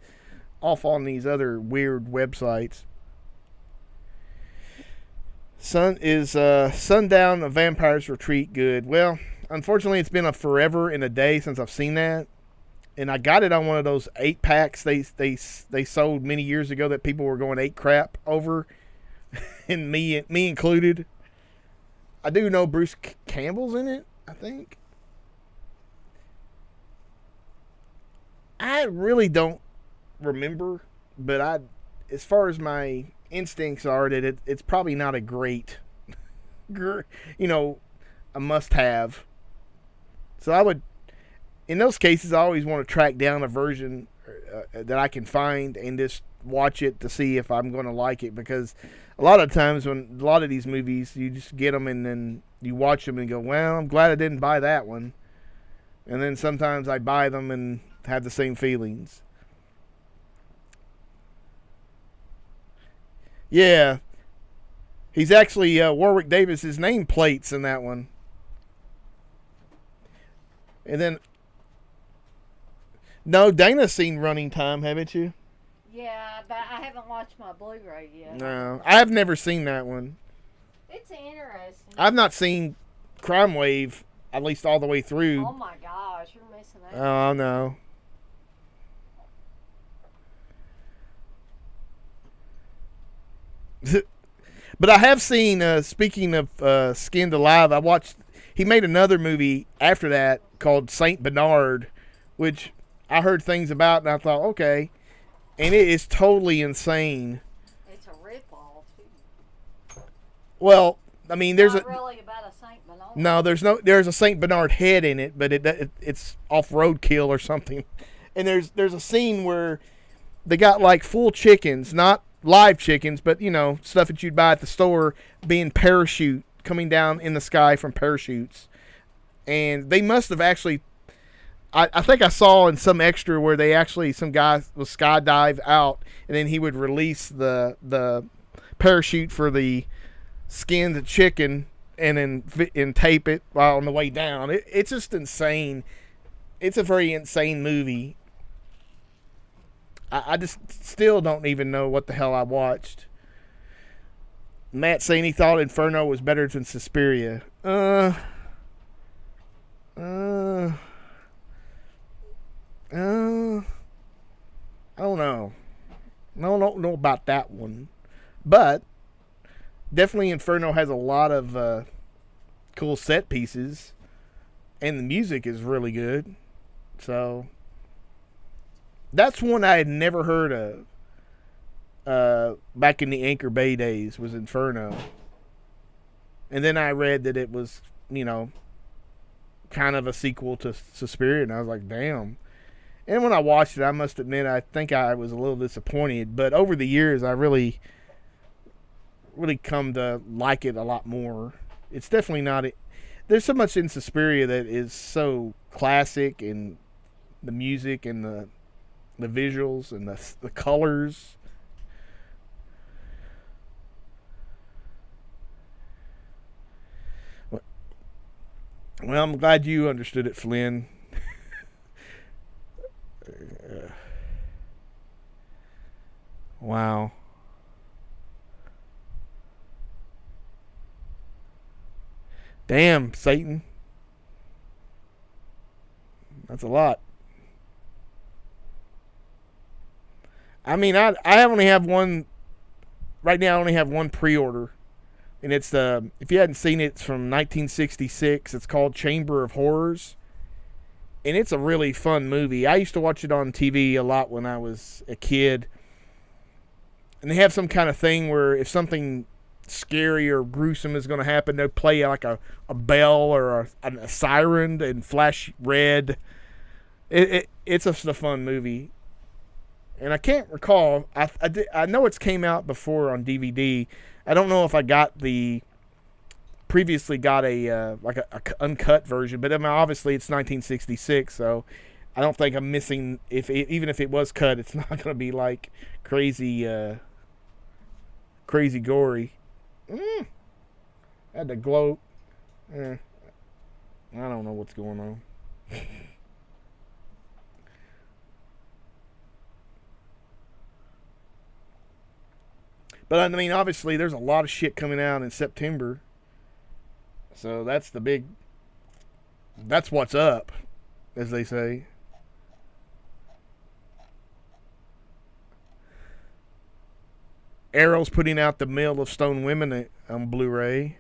weird websites. Sundown: A Vampire's Retreat good? Well, unfortunately, it's been a forever and a day since I've seen that. and I got it on one of those 8-packs they sold many years ago that people were going 8 crap over, and me included. I do know Bruce Campbell's in it, I think. I really don't remember, but as far as my instincts are, that it's probably not a great, a must-have. So I would, in those cases, I always want to track down a version that I can find and just watch it to see if I'm going to like it, because a lot of times when a lot of these movies, you just get them and then you watch them and go, well, I'm glad I didn't buy that one. And then sometimes I buy them and have the same feelings. Yeah. He's actually Warwick Davis's nameplates in that one. And then, no, Dana's seen Running Time, haven't you? Yeah, but I haven't watched my Blu-ray yet. No, I have never seen that one. It's interesting. I've not seen Crime Wave, at least all the way through. Oh my gosh, you're missing out. Oh, no. But I have seen, speaking of Skinned Alive, he made another movie after that called Saint Bernard, which I heard things about and I thought, okay. And it is totally insane. It's a ripoff, too. Well, I mean, there's not really about a Saint Bernard. No, there's a Saint Bernard head in it, but it's off roadkill or something. And there's a scene where they got like full chickens, not live chickens, but stuff that you'd buy at the store, being coming down in the sky from parachutes. And they must have actually, I think I saw in some extra where some guy would skydive out and then he would release the parachute for the skinned chicken and then tape it while on the way down. It's just insane. It's a very insane movie. I just still don't even know what the hell I watched. Matt saying he thought Inferno was better than Suspiria. I don't know. I don't know about that one. But definitely Inferno has a lot of cool set pieces. And the music is really good. So that's one I had never heard of back in the Anchor Bay days, was Inferno. And then I read that it was, kind of a sequel to Suspiria, and I was like, damn. And when I watched it, I must admit, I think I was a little disappointed. But over the years, I really come to like it a lot more. It's definitely not... There's so much in Suspiria that is so classic, and the music and the visuals and the colors. Well, I'm glad you understood it, Flynn. Wow. Damn, Satan. That's a lot. I mean, I only have one. Right now, I only have one pre-order. And it's if you hadn't seen it, it's from 1966. It's called Chamber of Horrors. And it's a really fun movie. I used to watch it on TV a lot when I was a kid. And they have some kind of thing where if something scary or gruesome is going to happen, they'll play like a bell or a siren and flash red. It's a fun movie. And I can't recall. I know it's came out before on DVD. I don't know if I previously got a uncut version, but I mean, obviously it's 1966, so I don't think I'm missing. Even if it was cut, it's not going to be like crazy gory. Had to gloat. I don't know what's going on. But I mean, obviously, there's a lot of shit coming out in September. So that's what's up, as they say. Arrow's putting out The Mill of Stone Women on Blu-ray.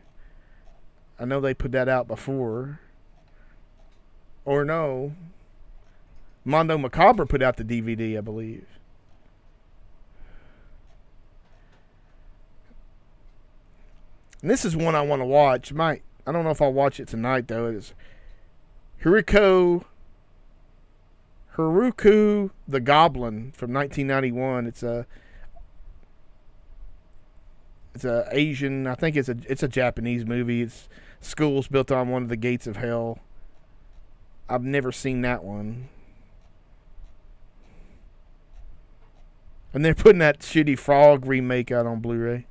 I know they put that out before. Or no. Mondo Macabre put out the DVD, I believe. And this is one I want to watch. I don't know if I'll watch it tonight, though. It is Haruko the Goblin from 1991. It's a Asian. I think it's a Japanese movie. It's schools built on one of the gates of hell. I've never seen that one. And they're putting that shitty Frog remake out on Blu-ray.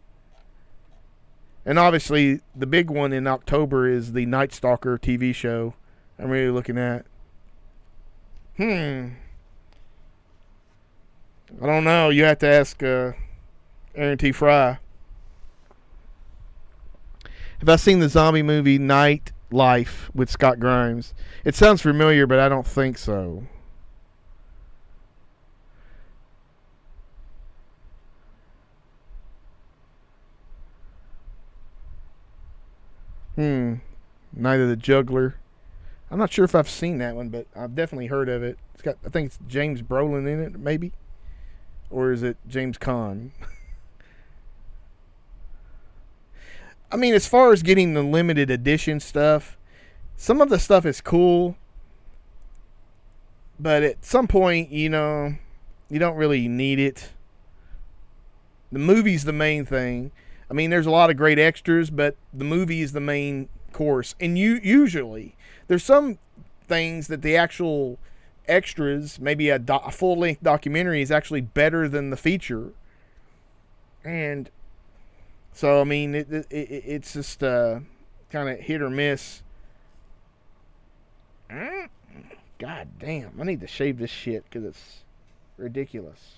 And obviously, the big one in October is the Night Stalker TV show. I'm really looking at. I don't know. You have to ask Aaron T. Fry. Have I seen the zombie movie Night Life with Scott Grimes? It sounds familiar, but I don't think so. Night of the Juggler. I'm not sure if I've seen that one, but I've definitely heard of it. I think it's James Brolin in it, maybe? Or is it James Caan? I mean, as far as getting the limited edition stuff, some of the stuff is cool, but at some point, you don't really need it. The movie's the main thing. I mean, there's a lot of great extras, but the movie is the main course. And usually, there's some things that the actual extras, maybe a full-length documentary, is actually better than the feature. And so, I mean, it's just kind of hit or miss. God damn, I need to shave this shit because it's ridiculous.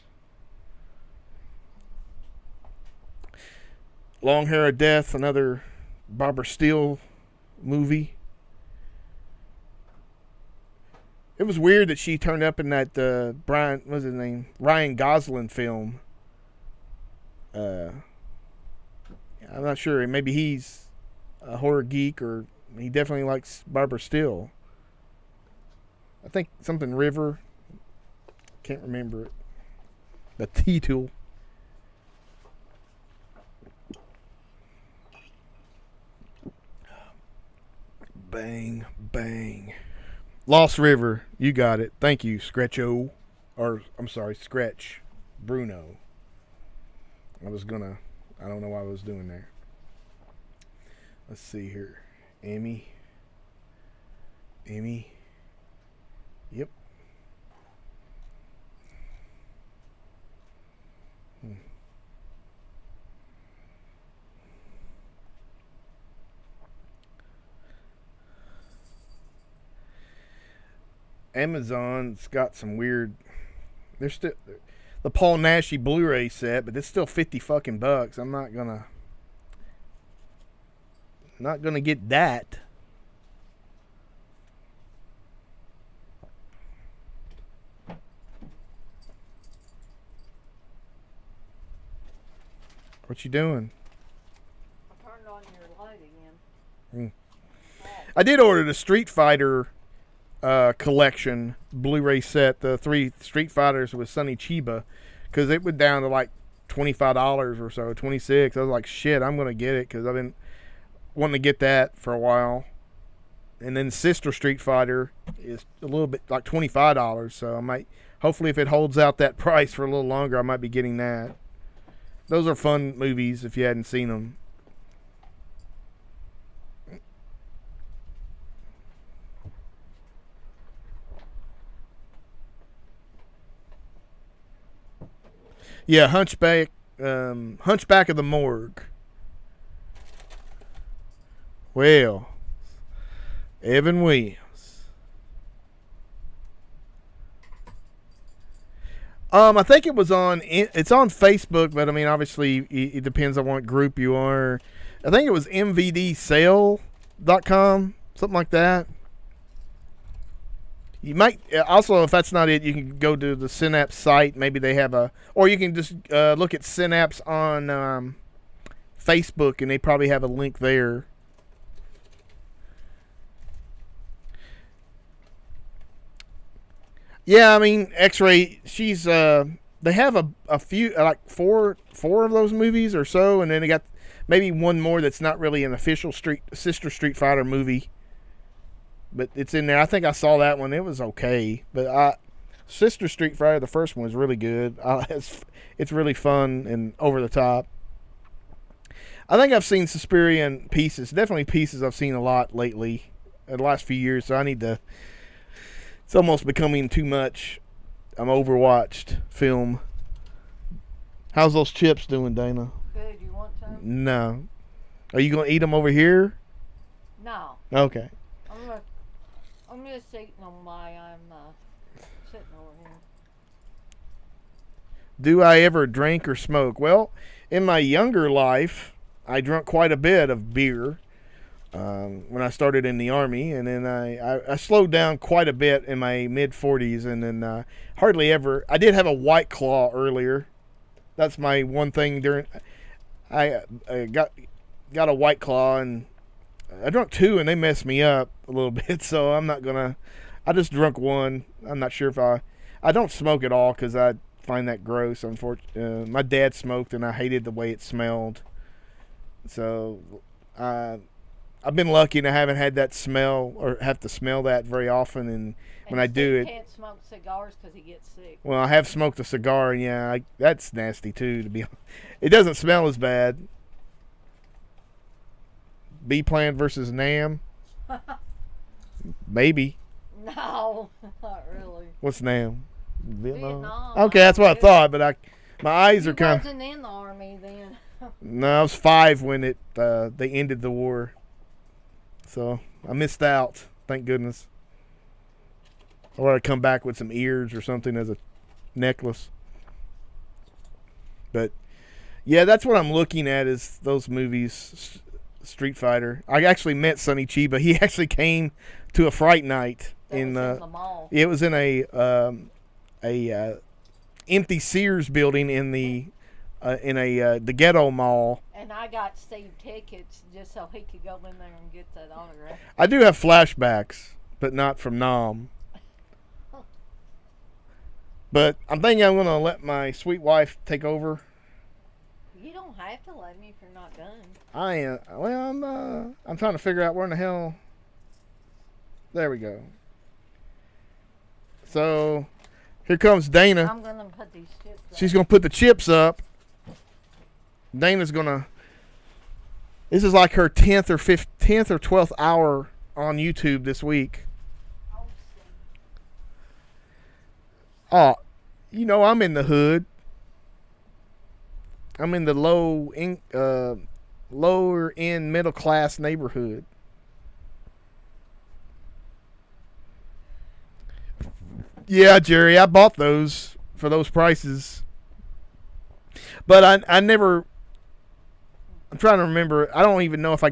Long Hair of Death, another Barbara Steele movie. It was weird that she turned up in that what's his name? Ryan Gosling film. I'm not sure. Maybe he's a horror geek, or he definitely likes Barbara Steele. I think something River. Can't remember it. The T-Tool. Bang, bang. Lost River. You got it. Thank you, Scretcho. Or, I'm sorry, Scretch. Bruno. I don't know what I was doing there. Let's see here. Emmy. Yep. Amazon's got some weird. There's still the Paul Naschy Blu-ray set, but it's still $50 I'm not gonna get that. What you doing? I turned on your light again. I did order the Street Fighter collection Blu-ray set, the 3 Street Fighters with Sonny Chiba, because it went down to like $25 or so, 26. I was like, shit, I'm gonna get it because I've been wanting to get that for a while. And then Sister Street Fighter is a little bit like $25, so I might, hopefully if it holds out that price for a little longer, I might be getting that. Those are fun movies if you hadn't seen them. Yeah, Hunchback of the Morgue. Well, Evan Williams. I think it was it's on Facebook, but I mean, obviously, it depends on what group you are. I think it was mvdsale.com, something like that. You might also, if that's not it, you can go to the Synapse site. Maybe they have or you can just look at Synapse on Facebook, and they probably have a link there. Yeah, I mean, X-Ray. She's they have a few, like four of those movies or so, and then they got maybe one more that's not really an official sister Street Fighter movie, but it's in there. I think I saw that one. It was okay, but Sister Street Fighter, the first one, was really good. It's really fun and over the top. I think I've seen Suspiria in pieces. Definitely pieces I've seen a lot lately, in the last few years. So I need to. It's almost becoming too much. I'm overwatched film. How's those chips doing, Dana? Good. You want some? No. Are you gonna eat them over here? No. Okay. I'm just eating them while I'm sitting over here. Do I ever drink or smoke? Well, in my younger life, I drank quite a bit of beer when I started in the Army, and then I slowed down quite a bit in my mid-40s, and then hardly ever. I did have a White Claw earlier. That's my one thing during. I got a White Claw, and I drank two, and they messed me up a little bit, so I'm not gonna. I just drunk one. I'm not sure if I don't smoke at all because I find that gross. Unfortunately, my dad smoked, and I hated the way it smelled. So, I've been lucky, and I haven't had that smell or have to smell that very often. And when I do it, can't smoke cigars because he gets sick. Well, I have smoked a cigar, and yeah, that's nasty too. To be honest, it doesn't smell as bad. B-Plan versus Nam. Maybe. No, not really. What's Nam? Vietnam. Okay, that's what I thought, but my eyes are kind of. You wasn't in the Army then. No, I was 5 when they ended the war, so I missed out. Thank goodness. Or I'd come back with some ears or something as a necklace. But yeah, that's what I'm looking at is those movies. Street Fighter. I actually met Sonny Chiba. He actually came to a Fright Night in the mall. It was in a empty Sears building in the Ghetto Mall. And I got Steve tickets just so he could go in there and get that autograph. I do have flashbacks, but not from Nam. But I'm thinking I'm gonna let my sweet wife take over. You don't have to let me if you're not done. I'm trying to figure out where in the hell. There we go. So, here comes Dana. I'm gonna put these chips up. She's gonna put the chips up. Dana's gonna. This is like her 10th or 12th hour on YouTube this week. Oh, I'm in the hood. I'm in the lower end middle class neighborhood. Yeah, Jerry, I bought those for those prices. But I never. I'm trying to remember. I don't even know if I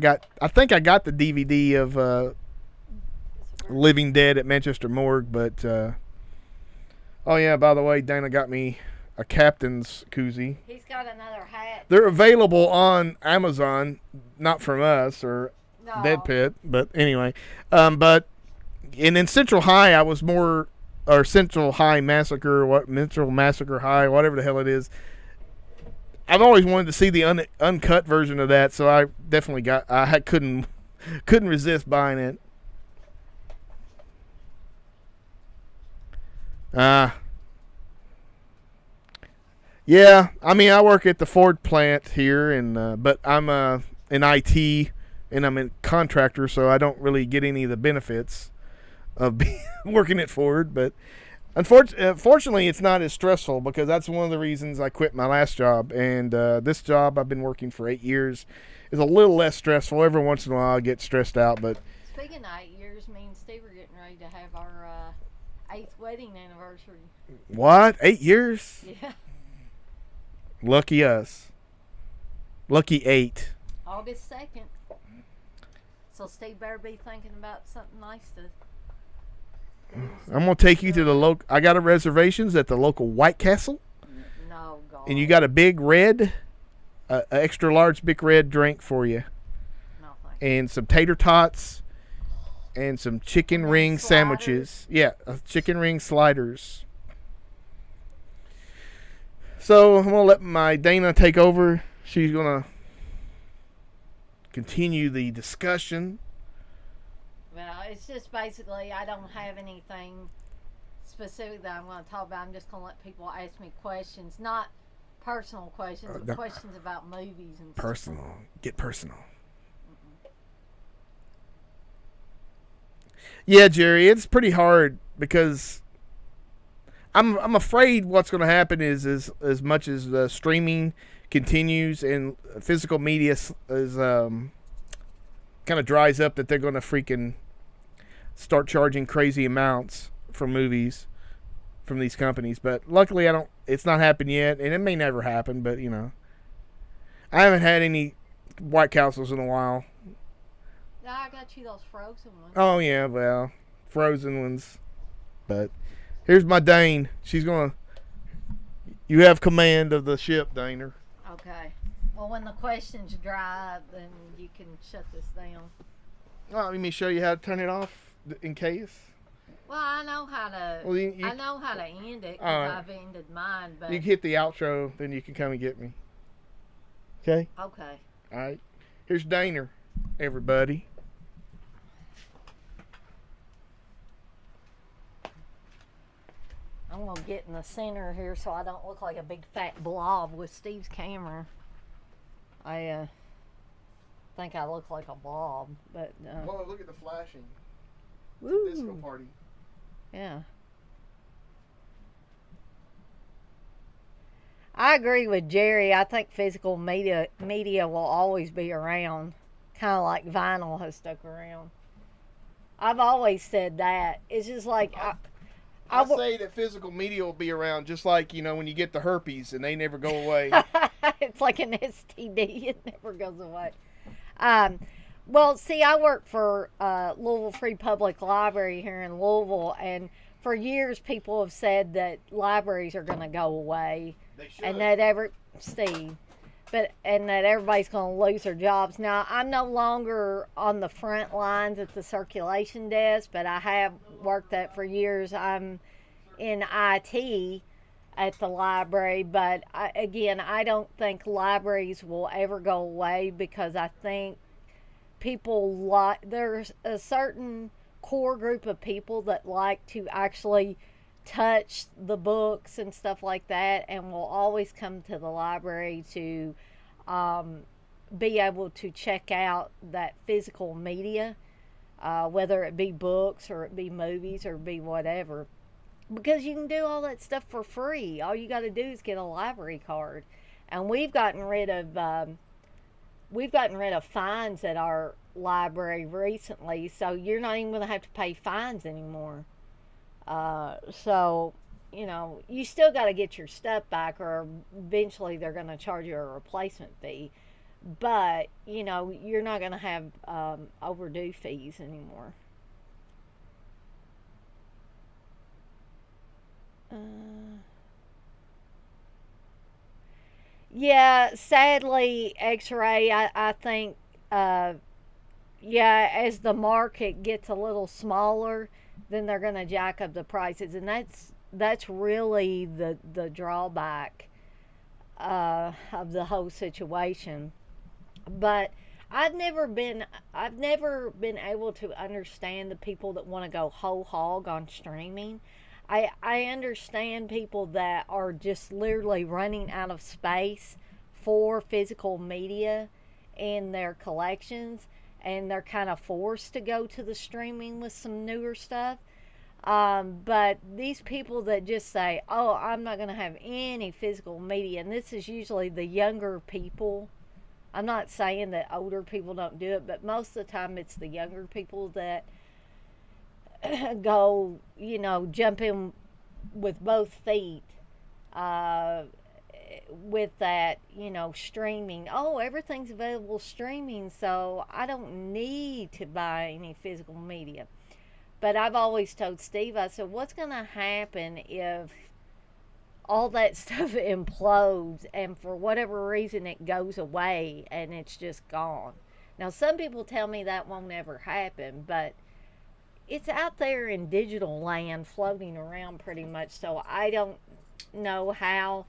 think I got the DVD of Living Dead at Manchester Morgue, but. Oh yeah, by the way, Dana got me a captain's koozie. He's got another hat. They're available on Amazon, not from us or No. DEADPIT, but anyway. But in Central High, I was more, or Central High Massacre, Central Massacre High, whatever the hell it is. I've always wanted to see the uncut version of that, so I definitely couldn't resist buying it. Yeah, I mean, I work at the Ford plant here, and but I'm in IT, and I'm a contractor, so I don't really get any of the benefits of working at Ford. But unfortunately, it's not as stressful because that's one of the reasons I quit my last job. And this job I've been working for 8 years is a little less stressful. Every once in a while, I get stressed out, but Speaking of 8 years, me and Steve are getting ready to have our 8th wedding anniversary. what? 8 years? Yeah. Lucky us. Lucky 8. August 2nd. So Steve better be thinking about something nice to I'm gonna take you to the local. I got a reservations at the local White Castle, No, God. and you got a big red, extra large big red drink for you, No, thank you. and some tater tots, and some chicken And then ring sliders? sandwiches. Yeah, chicken ring sliders. So I'm gonna let my Dana take over. She's gonna continue the discussion. Well, it's just basically I don't have anything specific that I'm going to talk about. I'm just going to let people ask me questions, not personal questions, but no. questions about movies and stuff. Personal. Get personal. Yeah, Jerry, it's pretty hard because I'm afraid what's going to happen is as much as the streaming continues and physical media is kind of dries up, that they're going to freaking start charging crazy amounts for movies from these companies. But luckily, it's not happened yet, and it may never happen. But I haven't had any White Castles in a while. I got you those frozen ones. Oh yeah, well, frozen ones. But here's my Dane. You have command of the ship, Daner. Okay. Well, when the questions dry up, then you can shut this down. Oh, let me show you how to turn it off in case. Well, I know how to. Well, I know how to end it because Alright. I've ended mine. But You hit the outro, then you can come and get me. Okay? okay. All right. Here's Daner, everybody. I'm gonna get in the center here so I don't look like a big fat blob with Steve's camera. I think I look like a blob, but Whoa, look at the flashing. woo. Disco party. Yeah. I agree with Jerry. I think physical media will always be around, kind of like vinyl has stuck around. I've always said that. It's just like I say that physical media will be around, just like when you get the herpes and they never go away. it's like an STD. It never goes away. Well, see, I work for Louisville Free Public Library here in Louisville, and for years people have said that libraries are going to go away, They should. and that everybody's going to lose their jobs. Now, I'm no longer on the front lines at the circulation desk, but I have worked that for years. I'm in IT at the library, but I don't think libraries will ever go away because I think there's a certain core group of people that like to actually touch the books and stuff like that, and will always come to the library to be able to check out that physical media, whether it be books or it be movies or it be whatever, because you can do all that stuff for free. All you got to do is get a library card, and we've gotten rid of fines at our library recently, so you're not even going to have to pay fines anymore. So, you still got to get your stuff back, or eventually they're going to charge you a replacement fee. But, you're not going to have overdue fees anymore. Yeah, sadly, X-ray, I think, as the market gets a little smaller, then they're going to jack up the prices, and that's really the drawback of the whole situation. But I've never been able to understand the people that want to go whole hog on streaming. I understand people that are just literally running out of space for physical media in their collections, and they're kind of forced to go to the streaming with some newer stuff. But these people that just say, oh, I'm not going to have any physical media, and this is usually the younger people. I'm not saying that older people don't do it, but most of the time it's the younger people that go, jump in with both feet with that, streaming. Oh, everything's available streaming, so I don't need to buy any physical media. But I've always told Steve, I said, what's going to happen if all that stuff implodes and for whatever reason it goes away and it's just gone? Now, some people tell me that won't ever happen, but it's out there in digital land floating around pretty much, so I don't know how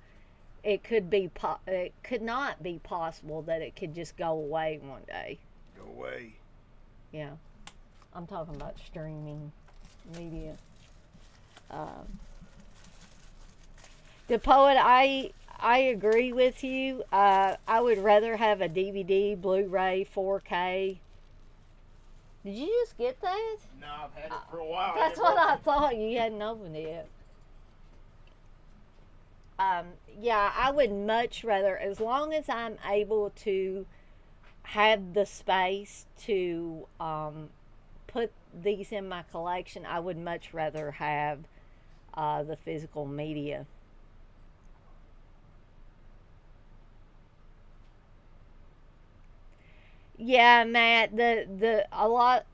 it could be it could not be possible that it could just go away one day. Go away. Yeah, I'm talking about streaming media. The poet, I agree with you. I would rather have a DVD, Blu-ray, 4K. Did you just get that? No, I've had it for a while. That's what I thought. You hadn't opened it yet. Yeah, I would much rather, as long as I'm able to have the space to put these in my collection, I would much rather have the physical media. Yeah, Matt, a lot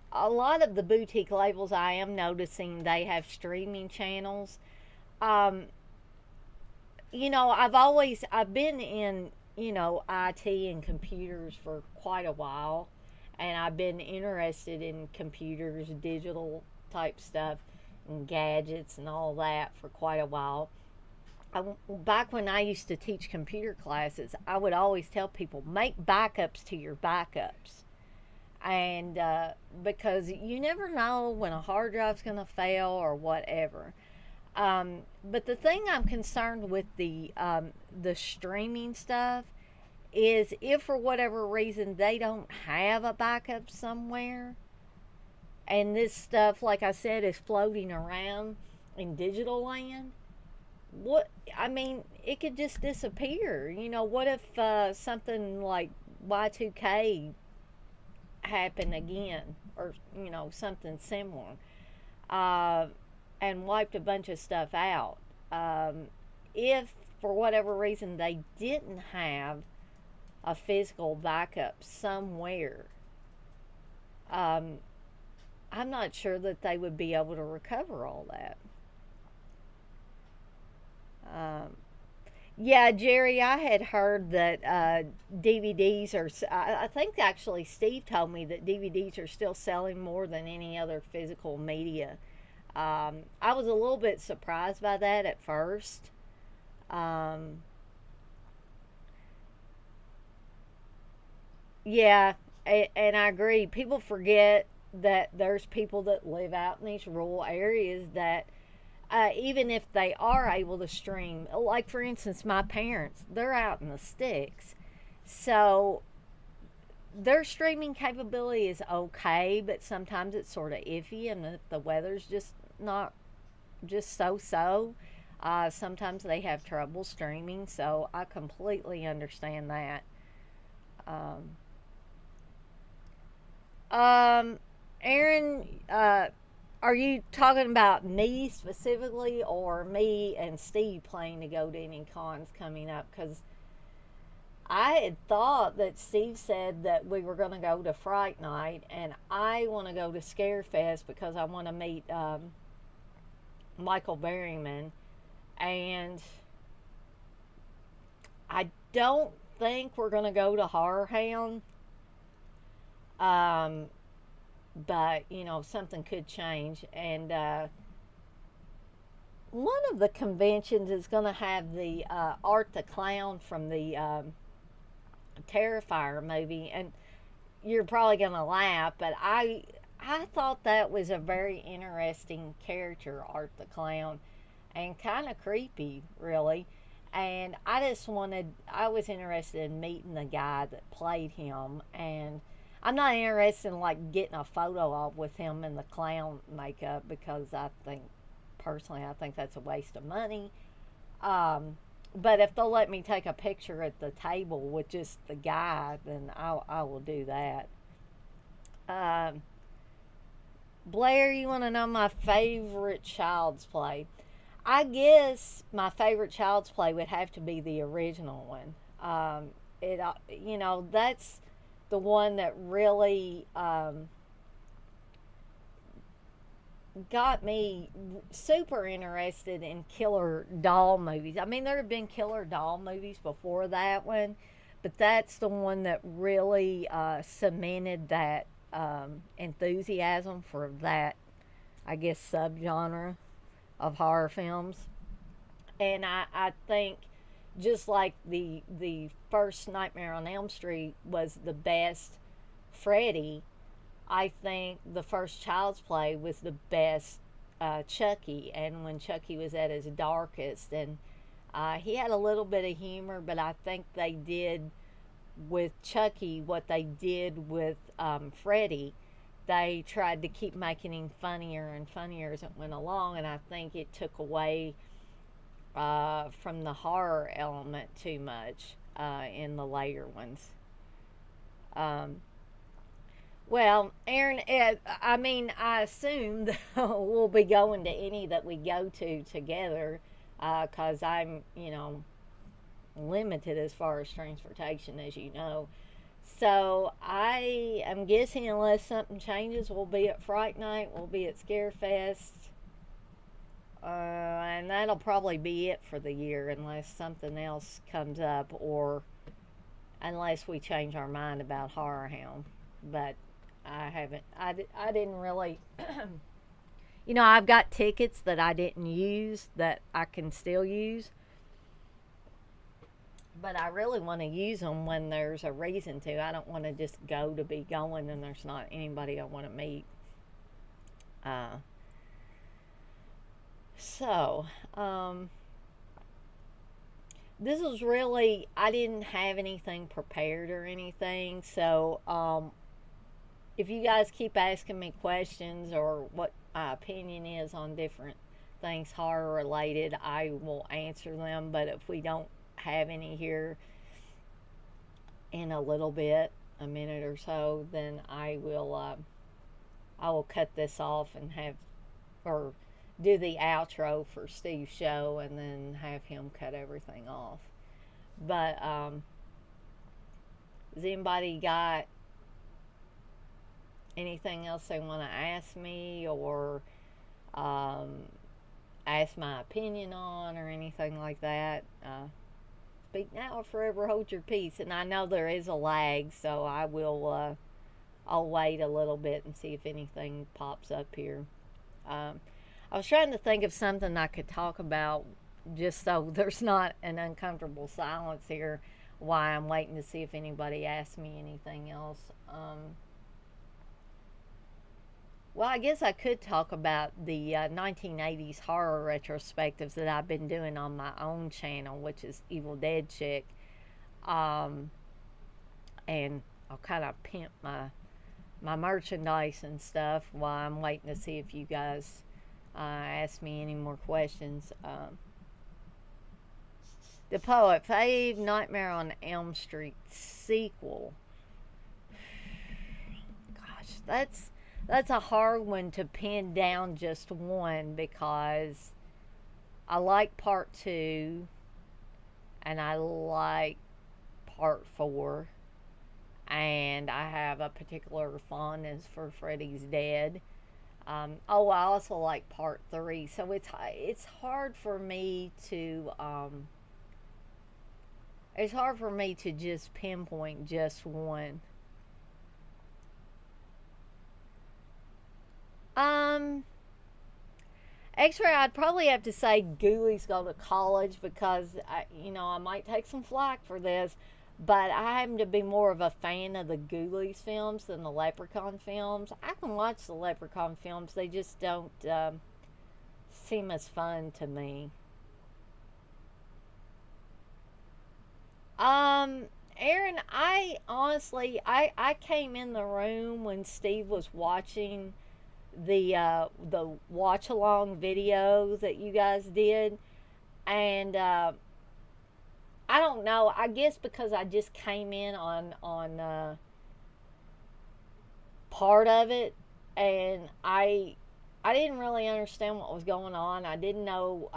of the boutique labels I am noticing they have streaming channels. Um, I've been in, IT and computers for quite a while, and I've been interested in computers, digital type stuff, and gadgets and all that for quite a while. Back when I used to teach computer classes, I would always tell people, make backups to your backups. And because you never know when a hard drive's going to fail or whatever. But the thing I'm concerned with the streaming stuff is if for whatever reason they don't have a backup somewhere, and this stuff, like I said, is floating around in digital land, it could just disappear. What if something like Y2K happened again, or something similar, and wiped a bunch of stuff out? If for whatever reason they didn't have a physical backup somewhere, I'm not sure that they would be able to recover all that. Yeah, Jerry, I had heard that DVDs are, I think actually Steve told me that DVDs are still selling more than any other physical media. I was a little bit surprised by that at first. Yeah, and I agree. People forget that there's people that live out in these rural areas that even if they are able to stream, like for instance, my parents, they're out in the sticks. So their streaming capability is okay, but sometimes it's sort of iffy, and if the weather's just not just so. Sometimes they have trouble streaming, so I completely understand that. Um, Aaron, are you talking about me specifically, or me and Steve planning to go to any cons coming up? Because I had thought that Steve said that we were going to go to Fright Night, and I want to go to Scarefest because I want to meet Michael Berryman, and I don't think we're going to go to Horror Hound. But something could change, and one of the conventions is going to have the Art the Clown from the Terrifier movie, and you're probably going to laugh, but I thought that was a very interesting character, Art the Clown, and kind of creepy, really. And I was interested in meeting the guy that played him, and I'm not interested in getting a photo op with him in the clown makeup, because I think that's a waste of money. But if they'll let me take a picture at the table with just the guy, then I will do that. Blair, you want to know my favorite Child's Play? I guess my favorite Child's Play would have to be the original one. That's the one that really got me super interested in killer doll movies. I mean, there have been killer doll movies before that one, but that's the one that really cemented that enthusiasm for that, I guess, subgenre of horror films. And I think just like the first Nightmare on Elm Street was the best Freddy, I think the first Child's Play was the best Chucky, and when Chucky was at his darkest, and he had a little bit of humor, but I think they did with Chucky what they did with Freddy. They tried to keep making him funnier and funnier as it went along, and I think it took away from the horror element too much in the later ones. Well, Aaron, I mean, I assume that we'll be going to any that we go to together because I'm, limited as far as transportation, as you know. So I am guessing unless something changes, we'll be at Fright Night, we'll be at Scarefest, and that'll probably be it for the year unless something else comes up or unless we change our mind about Horror Hound. But I didn't really, I've got tickets that I didn't use that I can still use. But I really want to use them when there's a reason to. I don't want to just go to be going and there's not anybody I want to meet. This was really, I didn't have anything prepared or anything. So, if you guys keep asking me questions or what my opinion is on different things horror related, I will answer them. But if we don't have any here in a little bit, a minute or so, then I will cut this off and or do the outro for Steve's show and then have him cut everything off. But has anybody got anything else they want to ask me or ask my opinion on or anything like that? Speak now or forever hold your peace. And I know there is a lag, so I'll wait a little bit and see if anything pops up here. I was trying to think of something I could talk about just so there's not an uncomfortable silence here while I'm waiting to see if anybody asks me anything else. Well, I guess I could talk about the 1980s horror retrospectives that I've been doing on my own channel, which is Evil Dead Chick. And I'll kind of pimp my merchandise and stuff while I'm waiting to see if you guys ask me any more questions. The Poet Fave Nightmare on Elm Street sequel. Gosh, that's a hard one to pin down just one because I like part 2 and I like part 4 and I have a particular fondness for Freddy's Dead. I also like part 3, so it's hard for me to just pinpoint just one. X-Ray, I'd probably have to say Ghoulies Go to College because, I might take some flack for this, but I happen to be more of a fan of the Ghoulies films than the Leprechaun films. I can watch the Leprechaun films, they just don't seem as fun to me. Aaron, I honestly, I came in the room when Steve was watching the watch along video that you guys did, and I don't know, I guess because I just came in on part of it, and I didn't really understand what was going on. I didn't know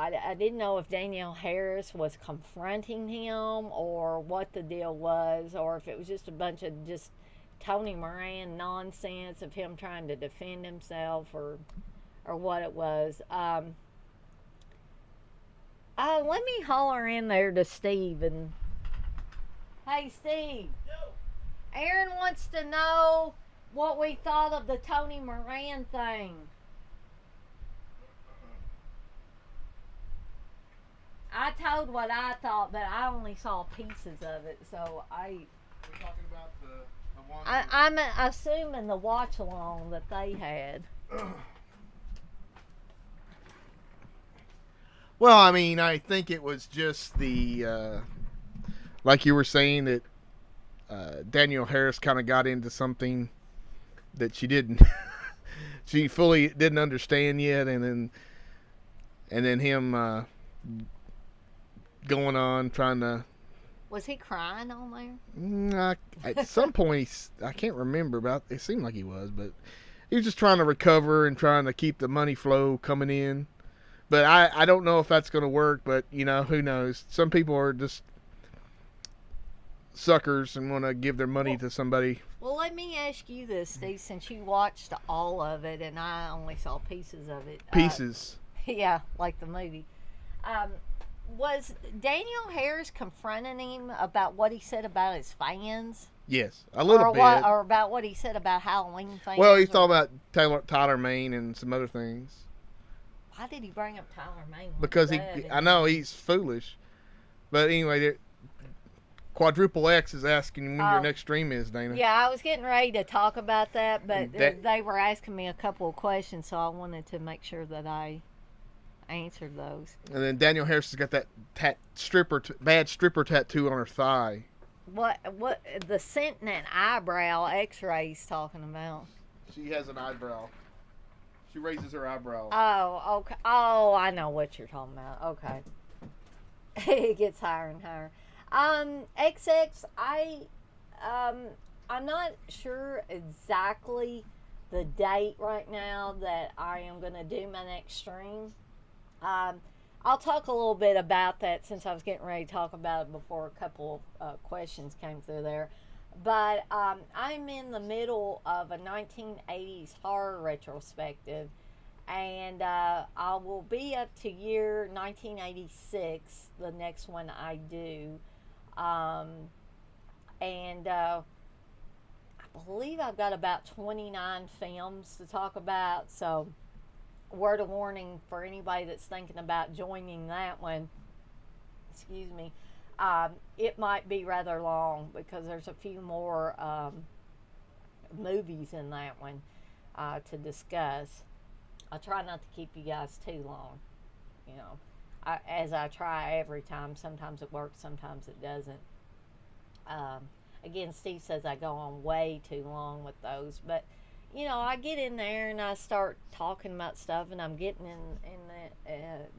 if Danielle Harris was confronting him or what the deal was, or if it was just a bunch of just Tony Moran nonsense of him trying to defend himself or or what it was. Let me holler in there to Steve and. Hey, Steve. Aaron wants to know what we thought of the Tony Moran thing. I told what I thought, but I only saw pieces of it, so We're talking about the one. I'm assuming the watch along that they had. Well, I mean, I think it was just the, like you were saying, that Danielle Harris kind of got into something that she didn't, she fully didn't understand yet, and then him going on trying to. Was he crying on there? At some point, I can't remember, but it seemed like he was, but he was just trying to recover and trying to keep the money flow coming in. But I don't know if that's going to work, but, you know, who knows? Some people are just suckers and want to give their money to somebody. Well, let me ask you this, Steve, since you watched all of it and I only saw pieces of it. Pieces. Yeah, like the movie. Was Daniel Harris confronting him about what he said about his fans? Yes, a little bit. Or about what he said about Halloween fans? Well, he's talking about Tyler Maine and some other things. Why did he bring up Tyler Maine? Because I know he's foolish. But anyway, Quadruple X is asking when your next stream is, Dana. Yeah, I was getting ready to talk about that, but they were asking me a couple of questions, so I wanted to make sure that I answered those. And then Danielle Harris has got that bad stripper tattoo on her thigh. What the Sentinel eyebrow X-rays talking about? She has an eyebrow. She raises her eyebrow. Oh, okay. Oh, I know what you're talking about. Okay. It gets higher and higher. XX, I'm not sure exactly the date right now that I am going to do my next stream. I'll talk a little bit about that since I was getting ready to talk about it before a couple of questions came through there. But I'm in the middle of a 1980s horror retrospective, and I will be up to year 1986, the next one I do. And I believe I've got about 29 films to talk about, so word of warning for anybody that's thinking about joining that one. Excuse me. It might be rather long because there's a few more movies in that one to discuss. I'll try not to keep you guys too long, you know, as I try every time. Sometimes it works, sometimes it doesn't. Again, Steve says I go on way too long with those, but you know, I get in there and I start talking about stuff, and I'm getting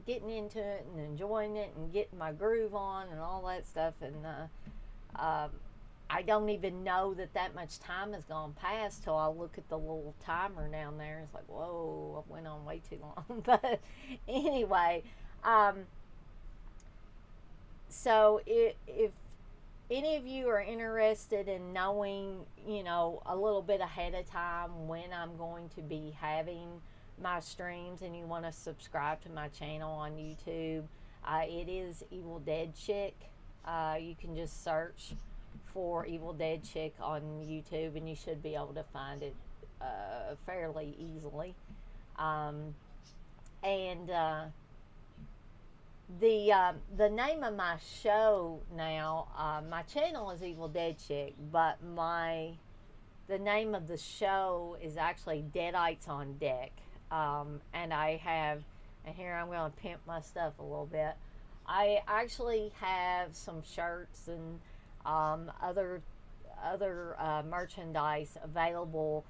getting into it and enjoying it and getting my groove on and all that stuff, and I don't even know that much time has gone past till I look at the little timer down there. It's like, whoa, I went on way too long. But anyway, so if any of you are interested in knowing, you know, a little bit ahead of time when I'm going to be having my streams, and you want to subscribe to my channel on YouTube, it is Evil Dead Chick. You can just search for Evil Dead Chick on YouTube, and you should be able to find it fairly easily. The name of my show now, my channel is Evil Dead Chick, but the name of the show is actually Deadites on Deck. And I have, and here I'm going to pimp my stuff a little bit. I actually have some shirts and other merchandise available.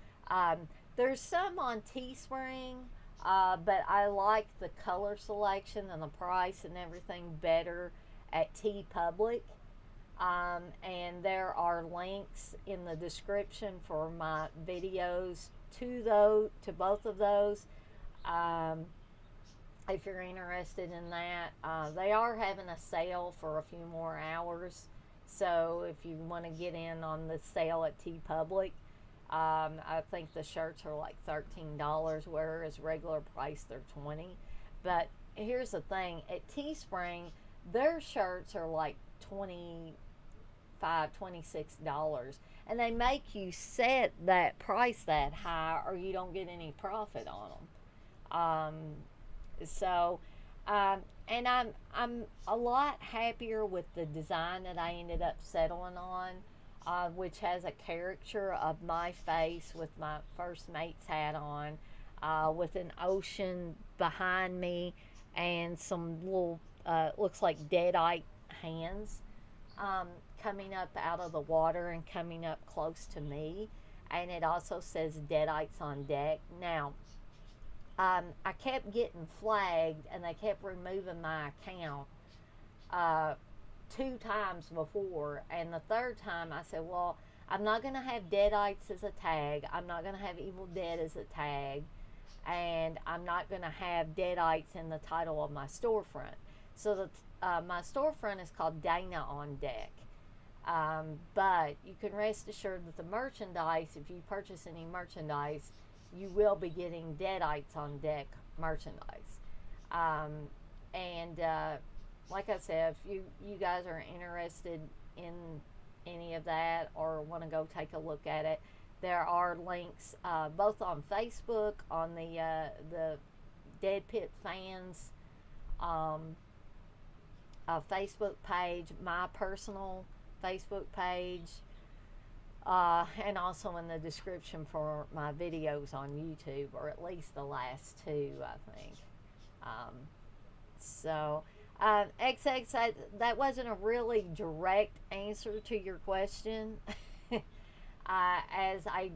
There's some on Teespring. But I like the color selection and the price and everything better at TeePublic. And there are links in the description for my videos to both of those. If you're interested in that, they are having a sale for a few more hours. So if you want to get in on the sale at TeePublic, I think the shirts are like $13, whereas regular price they're $20. But here's the thing: at Teespring, their shirts are like $26, and they make you set that price that high, or you don't get any profit on them. So, and I'm a lot happier with the design that I ended up settling on, which has a caricature of my face with my first mate's hat on, with an ocean behind me, and some little looks like deadite hands coming up out of the water and coming up close to me, and it also says deadites on deck. Now, I kept getting flagged, and they kept removing my account 2 times before, and the third time I said, well, I'm not going to have deadites as a tag, I'm not going to have Evil Dead as a tag, and I'm not going to have deadites in the title of my storefront. So my storefront is called Dana on Deck. But you can rest assured that the merchandise, if you purchase any merchandise, you will be getting Deadites on Deck merchandise. Like I said, if you guys are interested in any of that or want to go take a look at it, there are links both on Facebook, on the DEADPIT fans Facebook page, my personal Facebook page, and also in the description for my videos on YouTube, or at least the last 2, I think. XX, that wasn't a really direct answer to your question, as I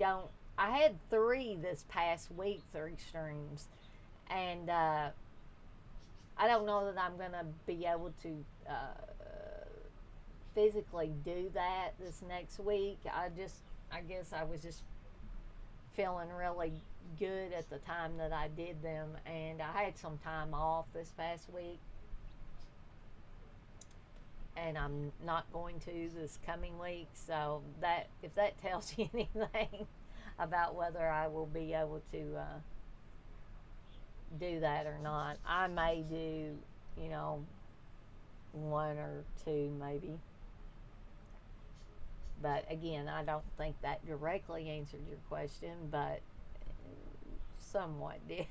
had 3 this past week, 3 streams, and I don't know that I'm going to be able to physically do that this next week. I guess I was just feeling really good at the time that I did them, and I had some time off this past week, and I'm not going to this coming week. So that, if that tells you anything about whether I will be able to do that or not, I may do 1 or 2 maybe. But again, I don't think that directly answered your question, but somewhat did.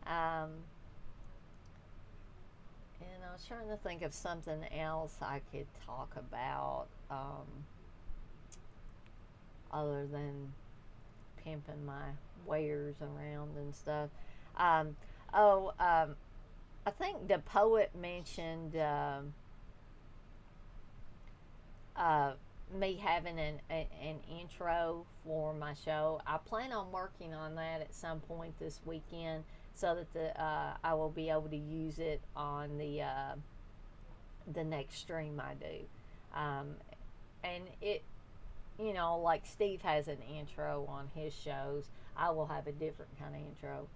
And I was trying to think of something else I could talk about, other than pimping my wares around and stuff. I think the poet mentioned me having an intro for my show. I plan on working on that at some point this weekend, so that I will be able to use it on the next stream I do. And it, like Steve has an intro on his shows, I will have a different kind of intro.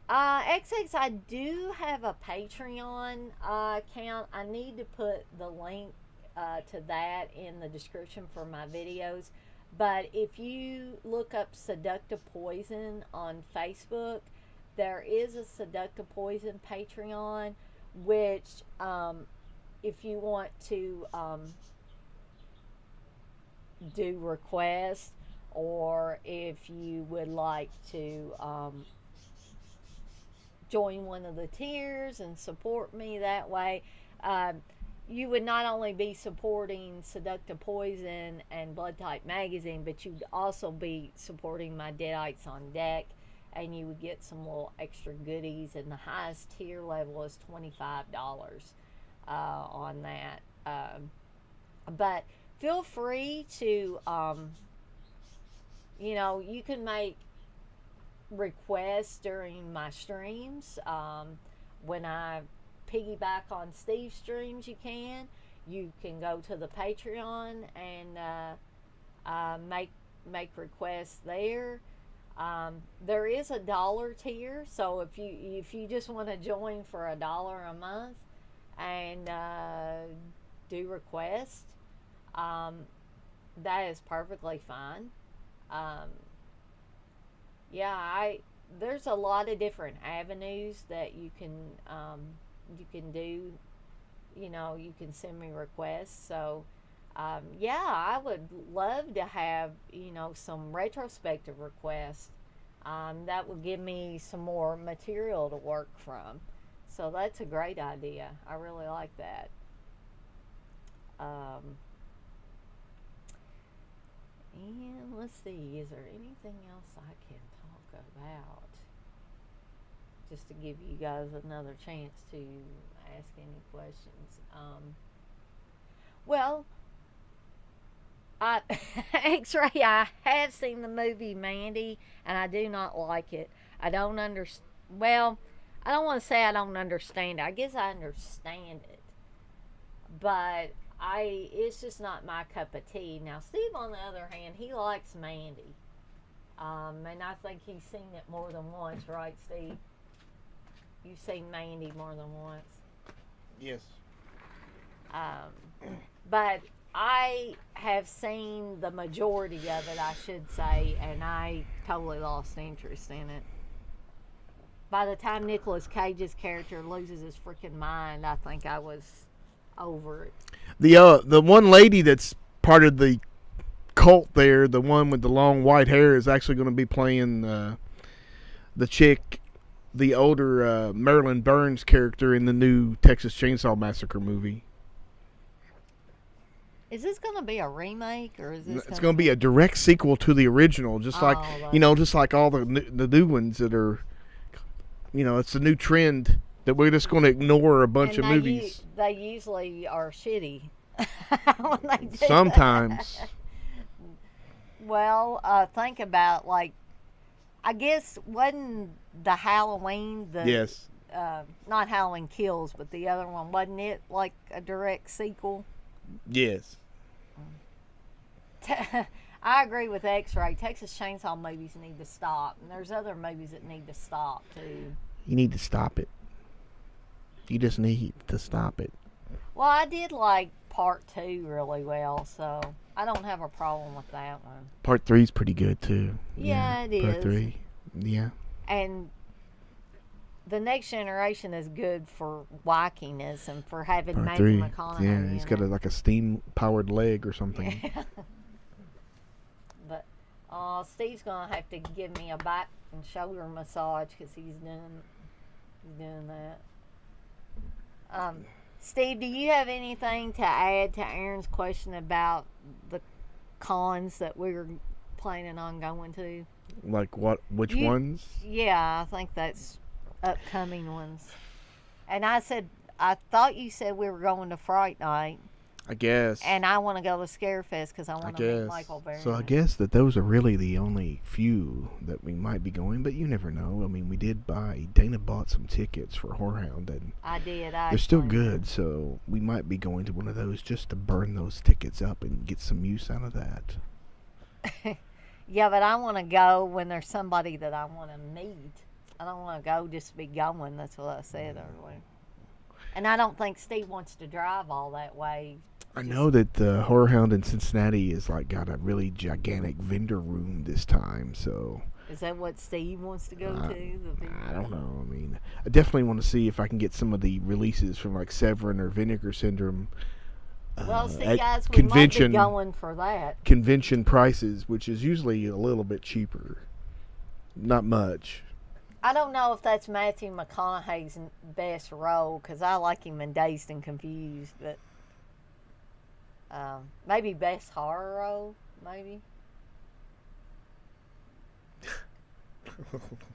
XX, I do have a Patreon account. I need to put the link to that in the description for my videos. But if you look up Seductive Poison on Facebook, there is a Seductive Poison Patreon, which if you want to do requests, or if you would like to join one of the tiers and support me that way, you would not only be supporting Seductive Poison and Blood Type Magazine, but you'd also be supporting my Deadites on Deck, and you would get some little extra goodies, and the highest tier level is $25 on that. But feel free to, you can make requests during my streams. When I piggyback on Steve's streams, you can go to the Patreon and make requests there. There is a $1 tier, so if you just want to join for $1 a month and do requests, that is perfectly fine. Um, yeah, there's a lot of different avenues that you can do. You can send me requests. So, yeah, I would love to have some retrospective requests. That would give me some more material to work from. So that's a great idea. I really like that. Um, and let's see, is there anything else I can talk about? Just to give you guys another chance to ask any questions. Well, I X-Ray, I have seen the movie Mandy, and I do not like it. I don't understand. Well, I don't want to say I don't understand it. I guess I understand it, but it's just not my cup of tea. Now, Steve, on the other hand, he likes Mandy, and I think he's seen it more than once, right, Steve? You've seen Mandy more than once. Yes. But I have seen the majority of it, I should say, and I totally lost interest in it. By the time Nicolas Cage's character loses his freaking mind, I think I was over it. The one lady that's part of the cult there, the one with the long white hair, is actually going to be playing the chick, the older Marilyn Burns character in the new Texas Chainsaw Massacre movie. Is this going to be a remake, or is this? It's going to be a direct sequel to the original, just like just like all the new ones that are. It's a new trend that we're just going to ignore a bunch of movies. They usually are shitty when they do sometimes. That. Well, think about, like, I guess wasn't the Halloween yes. Not Halloween Kills, but the other one, wasn't it like a direct sequel? Yes. I agree with X-Ray. Texas Chainsaw movies need to stop, and there's other movies that need to stop too. You need to stop it. You just need to stop it. Well, I did like Part 2 really well, so I don't have a problem with that one. Part 3 is pretty good too. Yeah, it is. Part 3, yeah. And The Next Generation is good for wackiness and for having Matthew McConaughey. Yeah, he's got like a steam-powered leg or something. But Steve's gonna have to give me a back and shoulder massage because he's doing that. Steve, do you have anything to add to Aaron's question about the cons that we were planning on going to? Like what? Which ones? Yeah, I think that's upcoming ones. And I thought you said we were going to Fright Night. I guess. And I want to go to Scarefest because I want to meet Michael Berry. So I guess that those are really the only few that we might be going, but you never know. I mean, Dana bought some tickets for Whorehound, and I did. They're still good, so we might be going to one of those just to burn those tickets up and get some use out of that. Yeah, but I want to go when there's somebody that I want to meet. I don't want to go just to be going. That's what I said earlier. And I don't think Steve wants to drive all that way. I know that the Whorehound in Cincinnati is like got a really gigantic vendor room this time, so. Is that what Steve wants to go to? I don't know. I mean, I definitely want to see if I can get some of the releases from like Severin or Vinegar Syndrome. Well, see, guys, we might be going for that. Convention prices, which is usually a little bit cheaper. Not much. I don't know if that's Matthew McConaughey's best role, because I like him in Dazed and Confused, but maybe best horror role, maybe.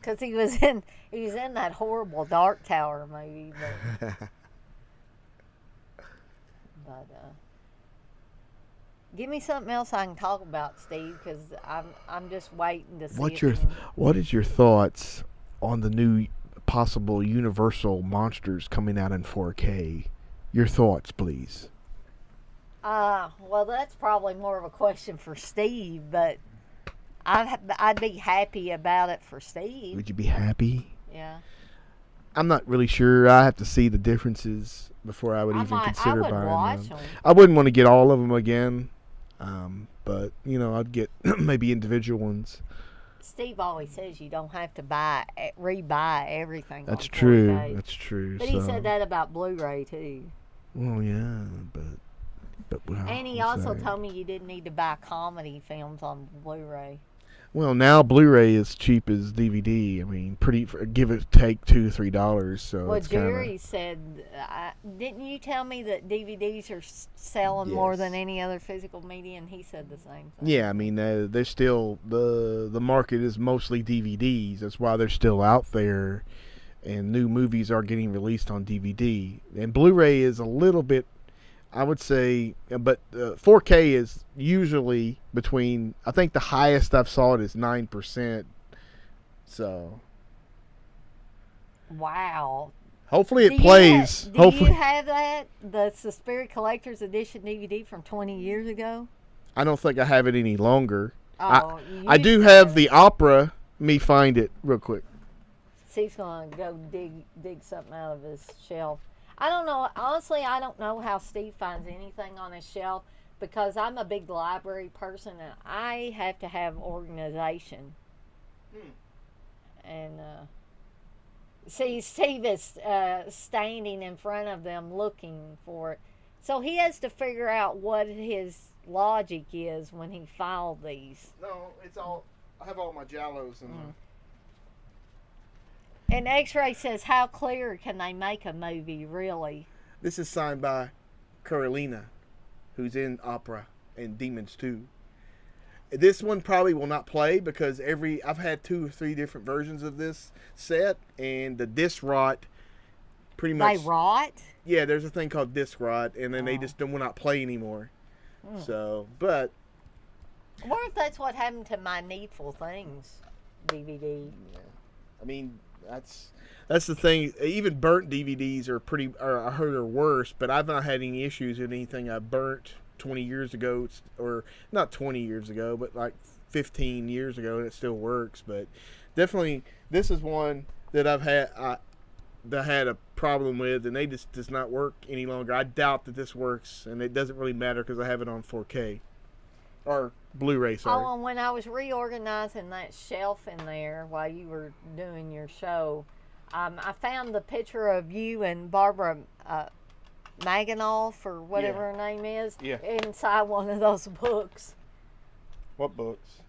Because he was in that horrible Dark Tower movie, but give me something else I can talk about, Steve, because I'm just waiting to see. What is your thoughts on the new possible Universal monsters coming out in 4K? Your thoughts, please. Well, that's probably more of a question for Steve, but I'd be happy about it for Steve. Would you be happy? Yeah. I'm not really sure. I have to see the differences before I would even I consider would buying watch them. them. I wouldn't want to get all of them again, but I'd get maybe individual ones. Steve always says you don't have to rebuy everything. That's on true. 4K. That's true. But he said that about Blu-ray too. Well, yeah, but well, And he also told me you didn't need to buy comedy films on Blu-ray. Well, now Blu-ray is cheap as DVD. I mean, give it take $2-3. So Well, it's Jerry said, didn't you tell me that DVDs are selling more than any other physical media? And he said the same thing. Yeah, I mean, they're still the market is mostly DVDs. That's why they're still out there, and new movies are getting released on DVD. And Blu-ray is a little bit, I would say, but 4K is usually between, I think the highest I've saw it is 9%. So. Wow. Hopefully it plays. Do you have that? The Suspiria Collector's Edition DVD from 20 years ago? I don't think I have it any longer. Oh, I do have the opera. Let me find it real quick. He's going to go dig something out of his shelf. I don't know. Honestly, I don't know how Steve finds anything on his shelf because I'm a big library person and I have to have organization. And see, Steve is standing in front of them looking for it. So he has to figure out what his logic is when he filed these. No, it's all. I have all my Jallos in there. And X-Ray says, how clear can they make a movie, really? This is signed by Carolina, who's in Opera and Demons 2. This one probably will not play because I've had 2 or 3 different versions of this set, and the disc rot pretty much. They rot? Yeah, there's a thing called disc rot, and then they just will not play anymore. So, but. I wonder if that's what happened to my Needful Things DVD. Yeah. I mean, that's the thing. Even burnt DVDs I heard are worse, but I've not had any issues with anything I burnt 20 years ago, or not 20 years ago, but like 15 years ago, and it still works. But definitely, this is one that I had a problem with, and they just does not work any longer. I doubt that this works, and it doesn't really matter because I have it on 4K or Blu-ray. Sorry. Oh, and when I was reorganizing that shelf in there while you were doing your show, I found the picture of you and Barbara Maganoff, or whatever her name is, inside one of those books. What books?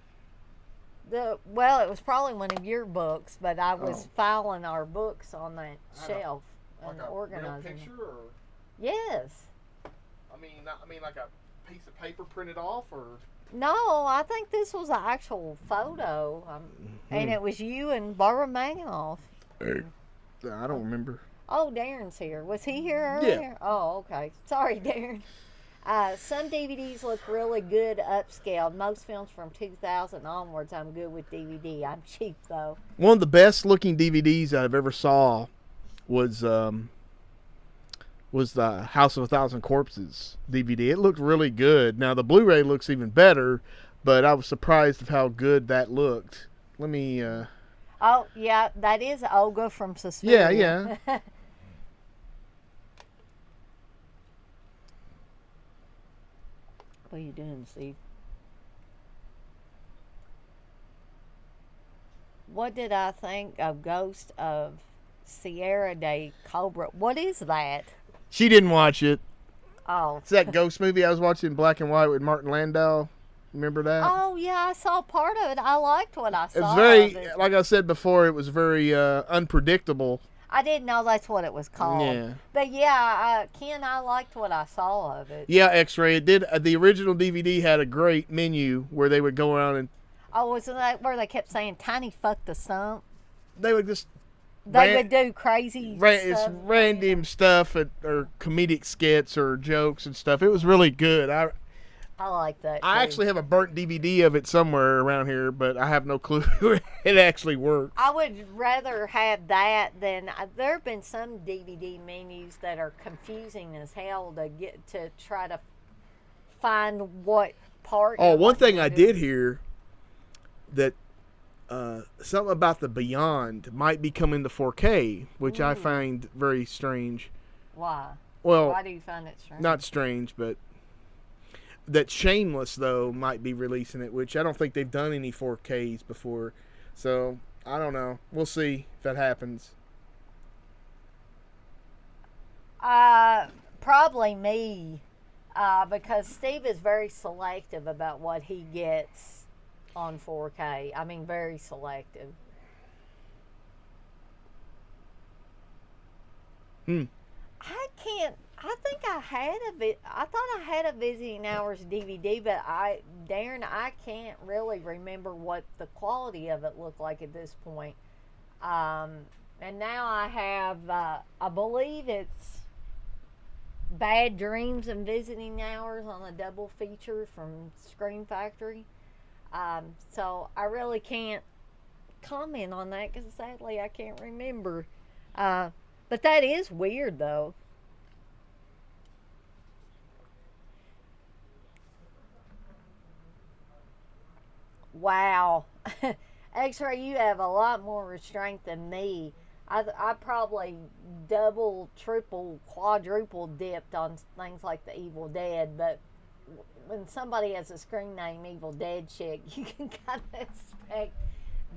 Well, it was probably one of your books, but I was filing our books on that shelf and organizing. Real picture, or? Yes. I mean, like a piece of paper printed off, or? No, I think this was an actual photo, and it was you and Barbara Maganoff. I don't remember. Oh, Darren's here. Was he here earlier? Yeah. Oh, okay. Sorry, Darren. Some DVDs look really good upscaled. Most films from 2000 onwards, I'm good with DVD. I'm cheap, though. One of the best looking DVDs I've ever saw was the House of a Thousand Corpses DVD. It looked really good. Now, the Blu-ray looks even better, but I was surprised of how good that looked. Let me... Oh, yeah, that is Olga from Suspiria. Yeah. What are you doing, Steve? What did I think of Ghost of Sierra de Cobra? What is that? She didn't watch it. Oh. It's that ghost movie I was watching in black and white with Martin Landau. Remember that? Oh, yeah, I saw part of it. I liked what I saw. It was very, like I said before, it was very unpredictable. I didn't know that's what it was called. Yeah. But yeah, Ken, I liked what I saw of it. Yeah, X-Ray. It did. The original DVD had a great menu where they would go around and... Oh, wasn't that where they kept saying, "Tiny fuck the sump"? They would just... They would do crazy stuff. It's random stuff or comedic skits or jokes and stuff. It was really good. I like that. I actually have a burnt DVD of it somewhere around here, but I have no clue where it actually works. I would rather have that than there have been some DVD menus that are confusing as hell to try to find what part. Oh, one thing I did hear that something about the Beyond might be coming to 4K, which I find very strange. Why? Well, Why do you find it strange? not strange, but that Shameless though might be releasing it, which I don't think they've done any 4Ks before. So I don't know. We'll see if that happens. Probably me, because Steve is very selective about what he gets on 4K. I mean, very selective. I can't. I think I had I thought I had a Visiting Hours DVD, but Darren, I can't really remember what the quality of it looked like at this point. And now I have, I believe it's Bad Dreams and Visiting Hours on a double feature from Scream Factory. So I really can't comment on that because sadly I can't remember. But that is weird though. Wow. X-Ray, you have a lot more restraint than me. I probably double, triple, quadruple dipped on things like The Evil Dead, but when somebody has a screen name Evil Dead chick, you can kind of expect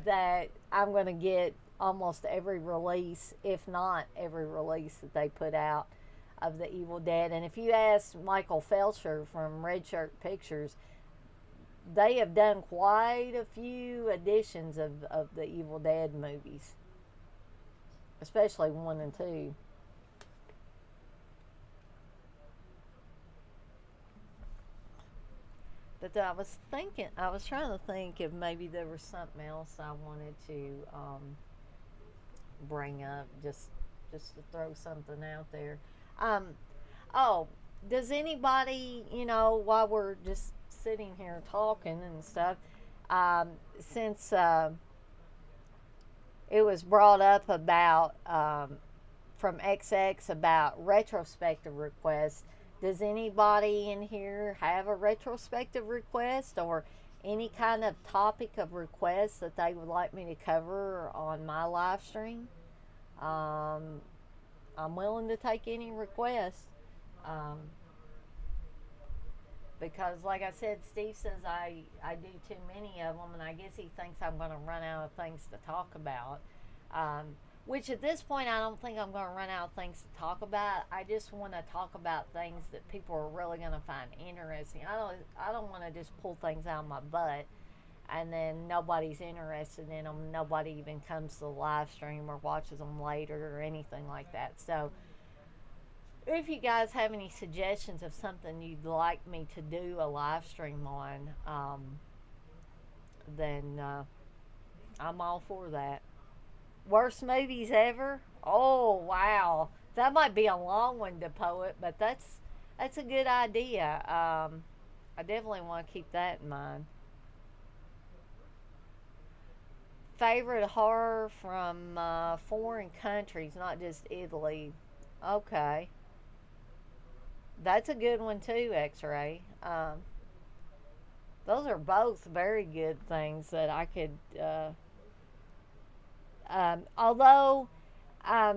that I'm going to get almost every release, if not every release that they put out of The Evil Dead. And if you ask Michael Felcher from Red Shirt Pictures, they have done quite a few editions of the Evil Dead movies, especially 1 and 2. But I was trying to think if maybe there was something else I wanted to bring up, just to throw something out there. Oh, does anybody, while we're just sitting here talking and stuff, since it was brought up about from XX about retrospective requests, does anybody in here have a retrospective request or any kind of topic of request that they would like me to cover on my live stream? I'm willing to take any requests. Because like I said, Steve says I do too many of them, and I guess he thinks I'm going to run out of things to talk about. Which at this point, I don't think I'm going to run out of things to talk about. I just want to talk about things that people are really going to find interesting. I don't want to just pull things out of my butt, and then nobody's interested in them. Nobody even comes to the live stream or watches them later or anything like that. So if you guys have any suggestions of something you'd like me to do a live stream on, then I'm all for that. Worst movies ever? Oh, wow. That might be a long one to poet, but that's a good idea. I definitely want to keep that in mind. Favorite horror from foreign countries, not just Italy. Okay. That's a good one too, X-Ray. Those are both very good things that I could. Although I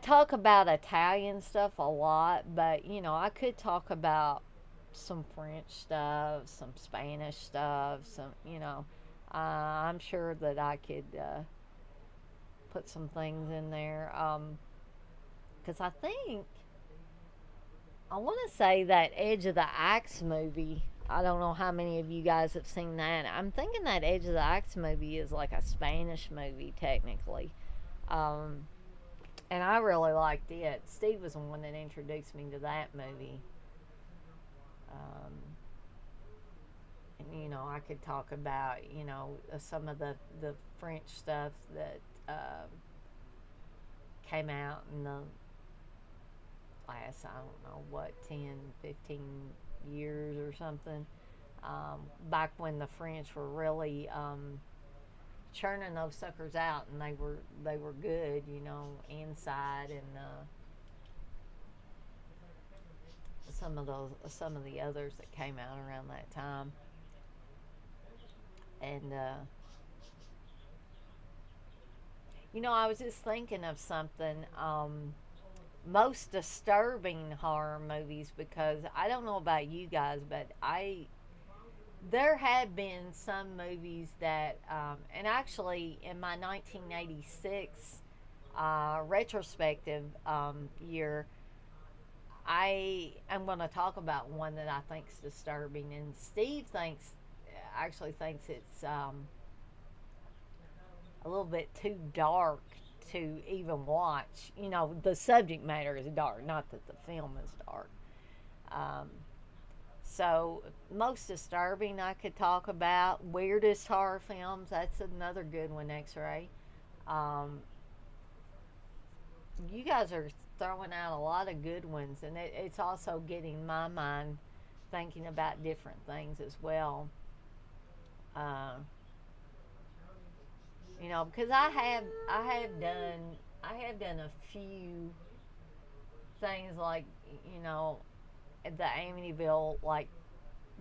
talk about Italian stuff a lot, but I could talk about some French stuff, some Spanish stuff, I'm sure that I could put some things in there. Because I want to say that Edge of the Axe movie. I don't know how many of you guys have seen that. I'm thinking that Edge of the Axe movie is like a Spanish movie, technically. And I really liked it. Steve was the one that introduced me to that movie. And, I could talk about, some of the French stuff that came out in the last, I don't know, 10, 15 years or something. Back when the French were really churning those suckers out, and they were good, Inside and some of the others that came out around that time. And I was just thinking of something. most disturbing horror movies, because I don't know about you guys, but there have been some movies that, and actually in my 1986 retrospective year, I am going to talk about one that I think is disturbing, and Steve actually thinks it's a little bit too dark to even watch. You know, the subject matter is dark, not that the film is dark. So, most disturbing I could talk about. Weirdest horror films, that's another good one, X-Ray. You guys are throwing out a lot of good ones, and it's also getting my mind thinking about different things as well. You know, because I have done a few things like, you know, the Amityville, like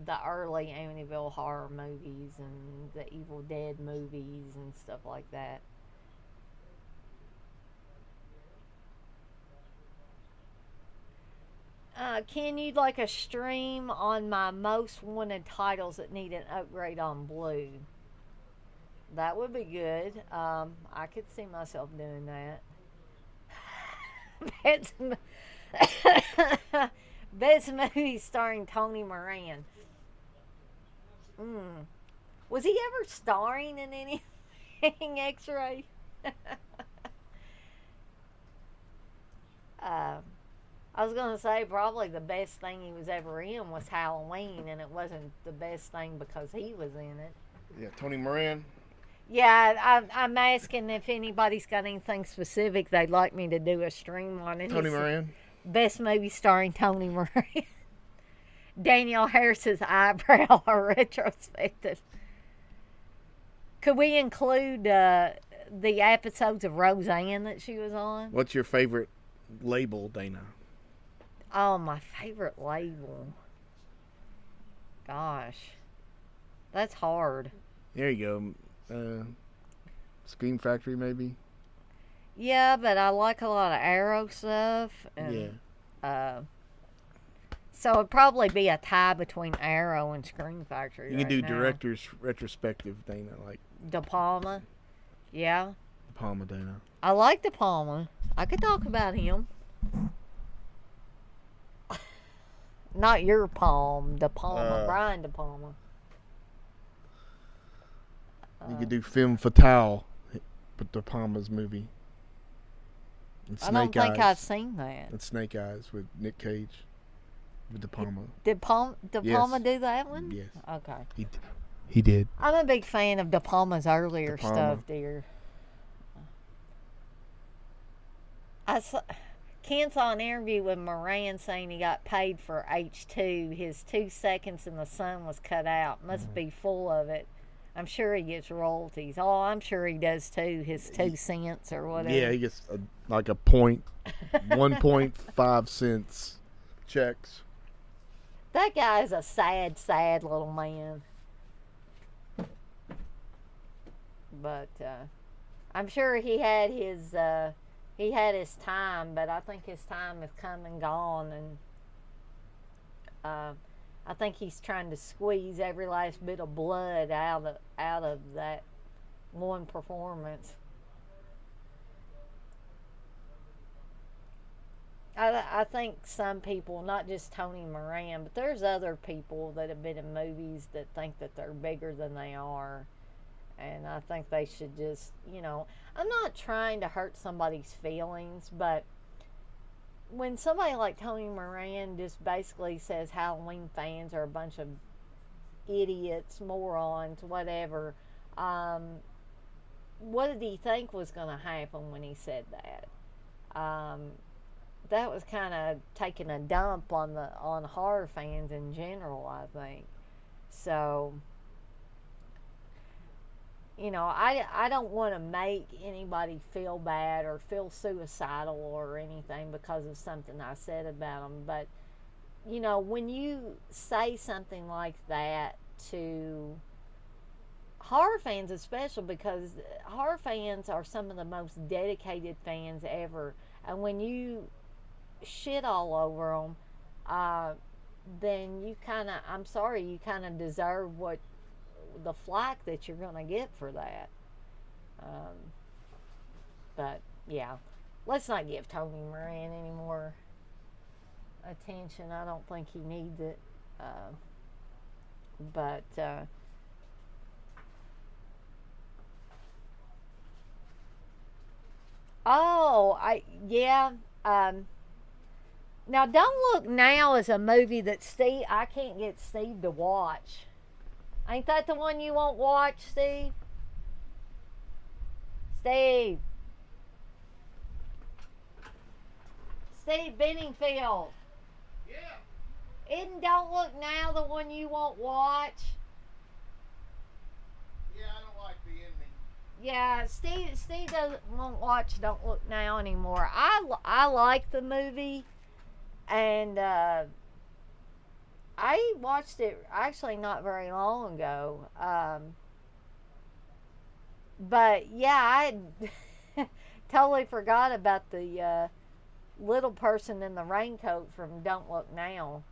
the early Amityville horror movies and the Evil Dead movies and stuff like that. Can you like a stream on my most wanted titles that need an upgrade on Blue? That would be good. I could see myself doing that. Best movie starring Tony Moran. Was he ever starring in anything, X-Ray? I was going to say probably the best thing he was ever in was Halloween, and it wasn't the best thing because he was in it. Yeah, Tony Moran. Yeah, I'm asking if anybody's got anything specific they'd like me to do a stream on. Tony Moran. Best movie starring Tony Moran. Danielle Harris's eyebrow or retrospective. Could we include the episodes of Roseanne that she was on? What's your favorite label, Dana? Oh, my favorite label. Gosh. That's hard. There you go. Scream Factory, maybe? Yeah, but I like a lot of Arrow stuff. And, yeah. So it'd probably be a tie between Arrow and Scream Factory. You can do director's retrospective, Dana, like De Palma. Yeah. De Palma, Dana. I like De Palma. I could talk about him. Not your Palm, De Palma, Brian De Palma. You could do Film Fatale, but De Palma's movie. And I don't think I've seen that. And Snake Eyes with Nick Cage, with De Palma. Did Palma do that one? Yes. Okay. He did. I'm a big fan of De Palma's earlier stuff, dear. Ken saw an interview with Moran saying he got paid for H2. His 2 seconds in the sun was cut out. Must be full of it. I'm sure he gets royalties. Oh, I'm sure he does too. His 2 cents or whatever. Yeah, he gets like a 1.5 cents checks. That guy's a sad, sad little man. But I'm sure he had his time, but I think his time has come and gone, and I think he's trying to squeeze every last bit of blood out of that one performance. I think some people, not just Tony Moran, but there's other people that have been in movies that think that they're bigger than they are. And I think they should just, I'm not trying to hurt somebody's feelings, but when somebody like Tony Moran just basically says Halloween fans are a bunch of idiots, morons, whatever, what did he think was going to happen when he said that? That was kind of taking a dump on horror fans in general, I think. So, I don't want to make anybody feel bad or feel suicidal or anything because of something I said about them. But, when you say something like that to horror fans, especially because horror fans are some of the most dedicated fans ever. And when you shit all over them, then you kind of, I'm sorry, you kind of deserve what the flack that you're going to get for that. But yeah, let's not give Tony Moran any more attention. I don't think he needs it. But oh, I yeah. Now, Don't Look Now is a movie that Steve, I can't get Steve to watch. Ain't that the one you won't watch, Steve? Steve. Steve Benningfield. Yeah. Isn't Don't Look Now the one you won't watch? Yeah, I don't like the ending. Yeah, Steve won't watch Don't Look Now anymore. I like the movie, and I watched it actually not very long ago. But yeah, I totally forgot about the little person in the raincoat from Don't Look Now.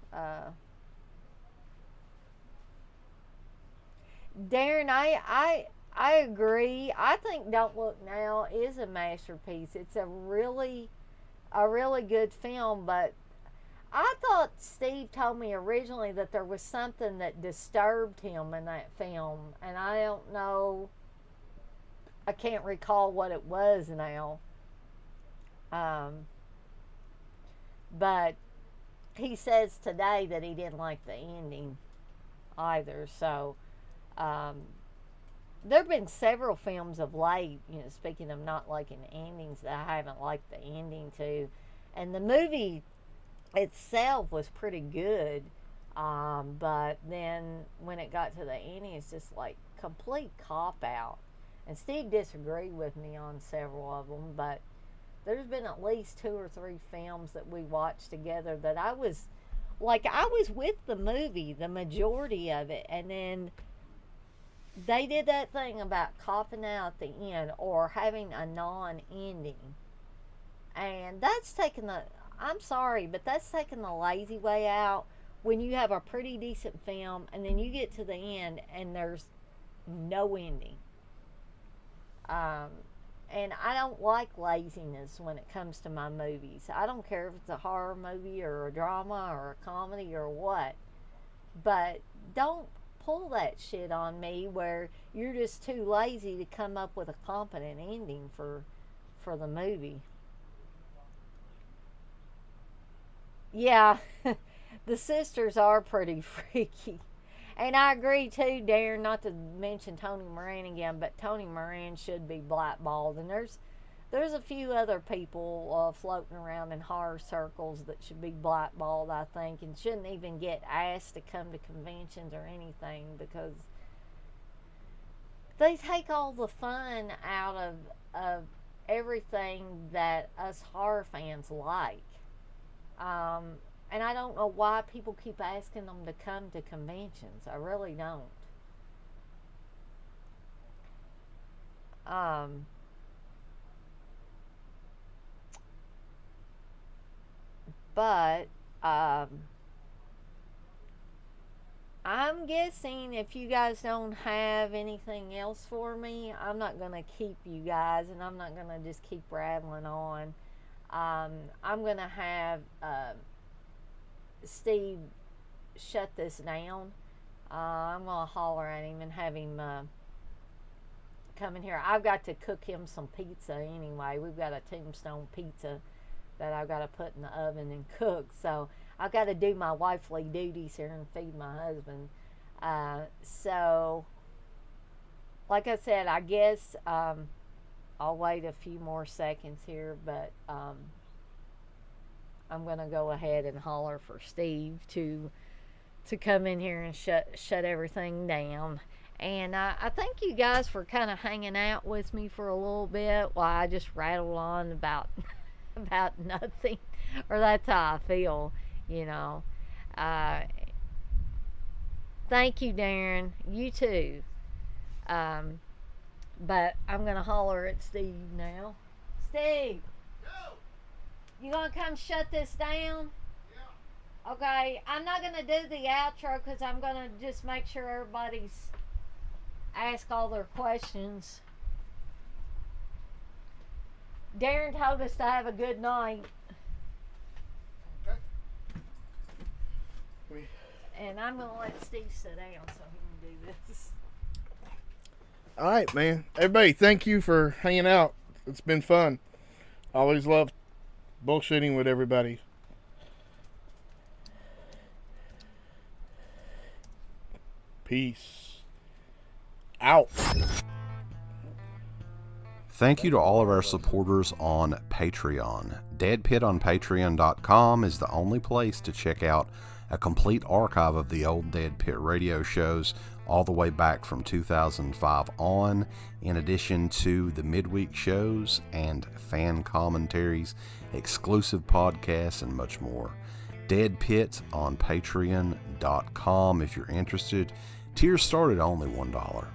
Darren, I agree. I think Don't Look Now is a masterpiece. It's a really good film, but I thought Steve told me originally that there was something that disturbed him in that film, and I don't know. I can't recall what it was now. But he says today that he didn't like the ending either. So, there have been several films of late, speaking of not liking endings, that I haven't liked the ending to. And the movie itself was pretty good. But then when it got to the ending, it's just like complete cop out. And Steve disagreed with me on several of them, but there's been at least 2 or 3 films that we watched together that I was with the movie, the majority of it, and then they did that thing about copping out at the end or having a non-ending. And that's taking I'm sorry, but that's taking the lazy way out when you have a pretty decent film and then you get to the end and there's no ending. And I don't like laziness when it comes to my movies. I don't care if it's a horror movie or a drama or a comedy or what. But don't pull that shit on me where you're just too lazy to come up with a competent ending for the movie. Yeah, the sisters are pretty freaky. And I agree too, Darren, not to mention Tony Moran again, but Tony Moran should be blackballed. And there's a few other people floating around in horror circles that should be blackballed, I think, and shouldn't even get asked to come to conventions or anything because they take all the fun out of everything that us horror fans like. And I don't know why people keep asking them to come to conventions. I really don't. But I'm guessing if you guys don't have anything else for me, I'm not going to keep you guys, and I'm not going to just keep rattling on. I'm going to have Steve shut this down. I'm going to holler at him and have him come in here. I've got to cook him some pizza anyway. We've got a Tombstone pizza that I've got to put in the oven and cook. So I've got to do my wifely duties here and feed my husband. So, like I said, I guess I'll wait a few more seconds here, but I'm going to go ahead and holler for Steve to come in here and shut everything down. And I thank you guys for kind of hanging out with me for a little bit while I just rattled on about nothing. Or that's how I feel, Thank you, Darren. You too. But I'm going to holler at Steve now. Steve! Go! You gonna come shut this down? Yeah. Okay, I'm not gonna do the outro because I'm gonna just make sure everybody's asked all their questions. Darren told us to have a good night. Okay. And I'm gonna let Steve sit down so he can do this. All right, man. Everybody, thank you for hanging out. It's been fun. I always love bullshitting with everybody. Peace out. Thank you to all of our supporters on Patreon. DEADPIT on Patreon.com is the only place to check out a complete archive of the old DEADPIT radio shows all the way back from 2005 on, in addition to the midweek shows and fan commentaries, exclusive podcasts, and much more. DEADPIT on Patreon.com if you're interested. Tiers start at only $1.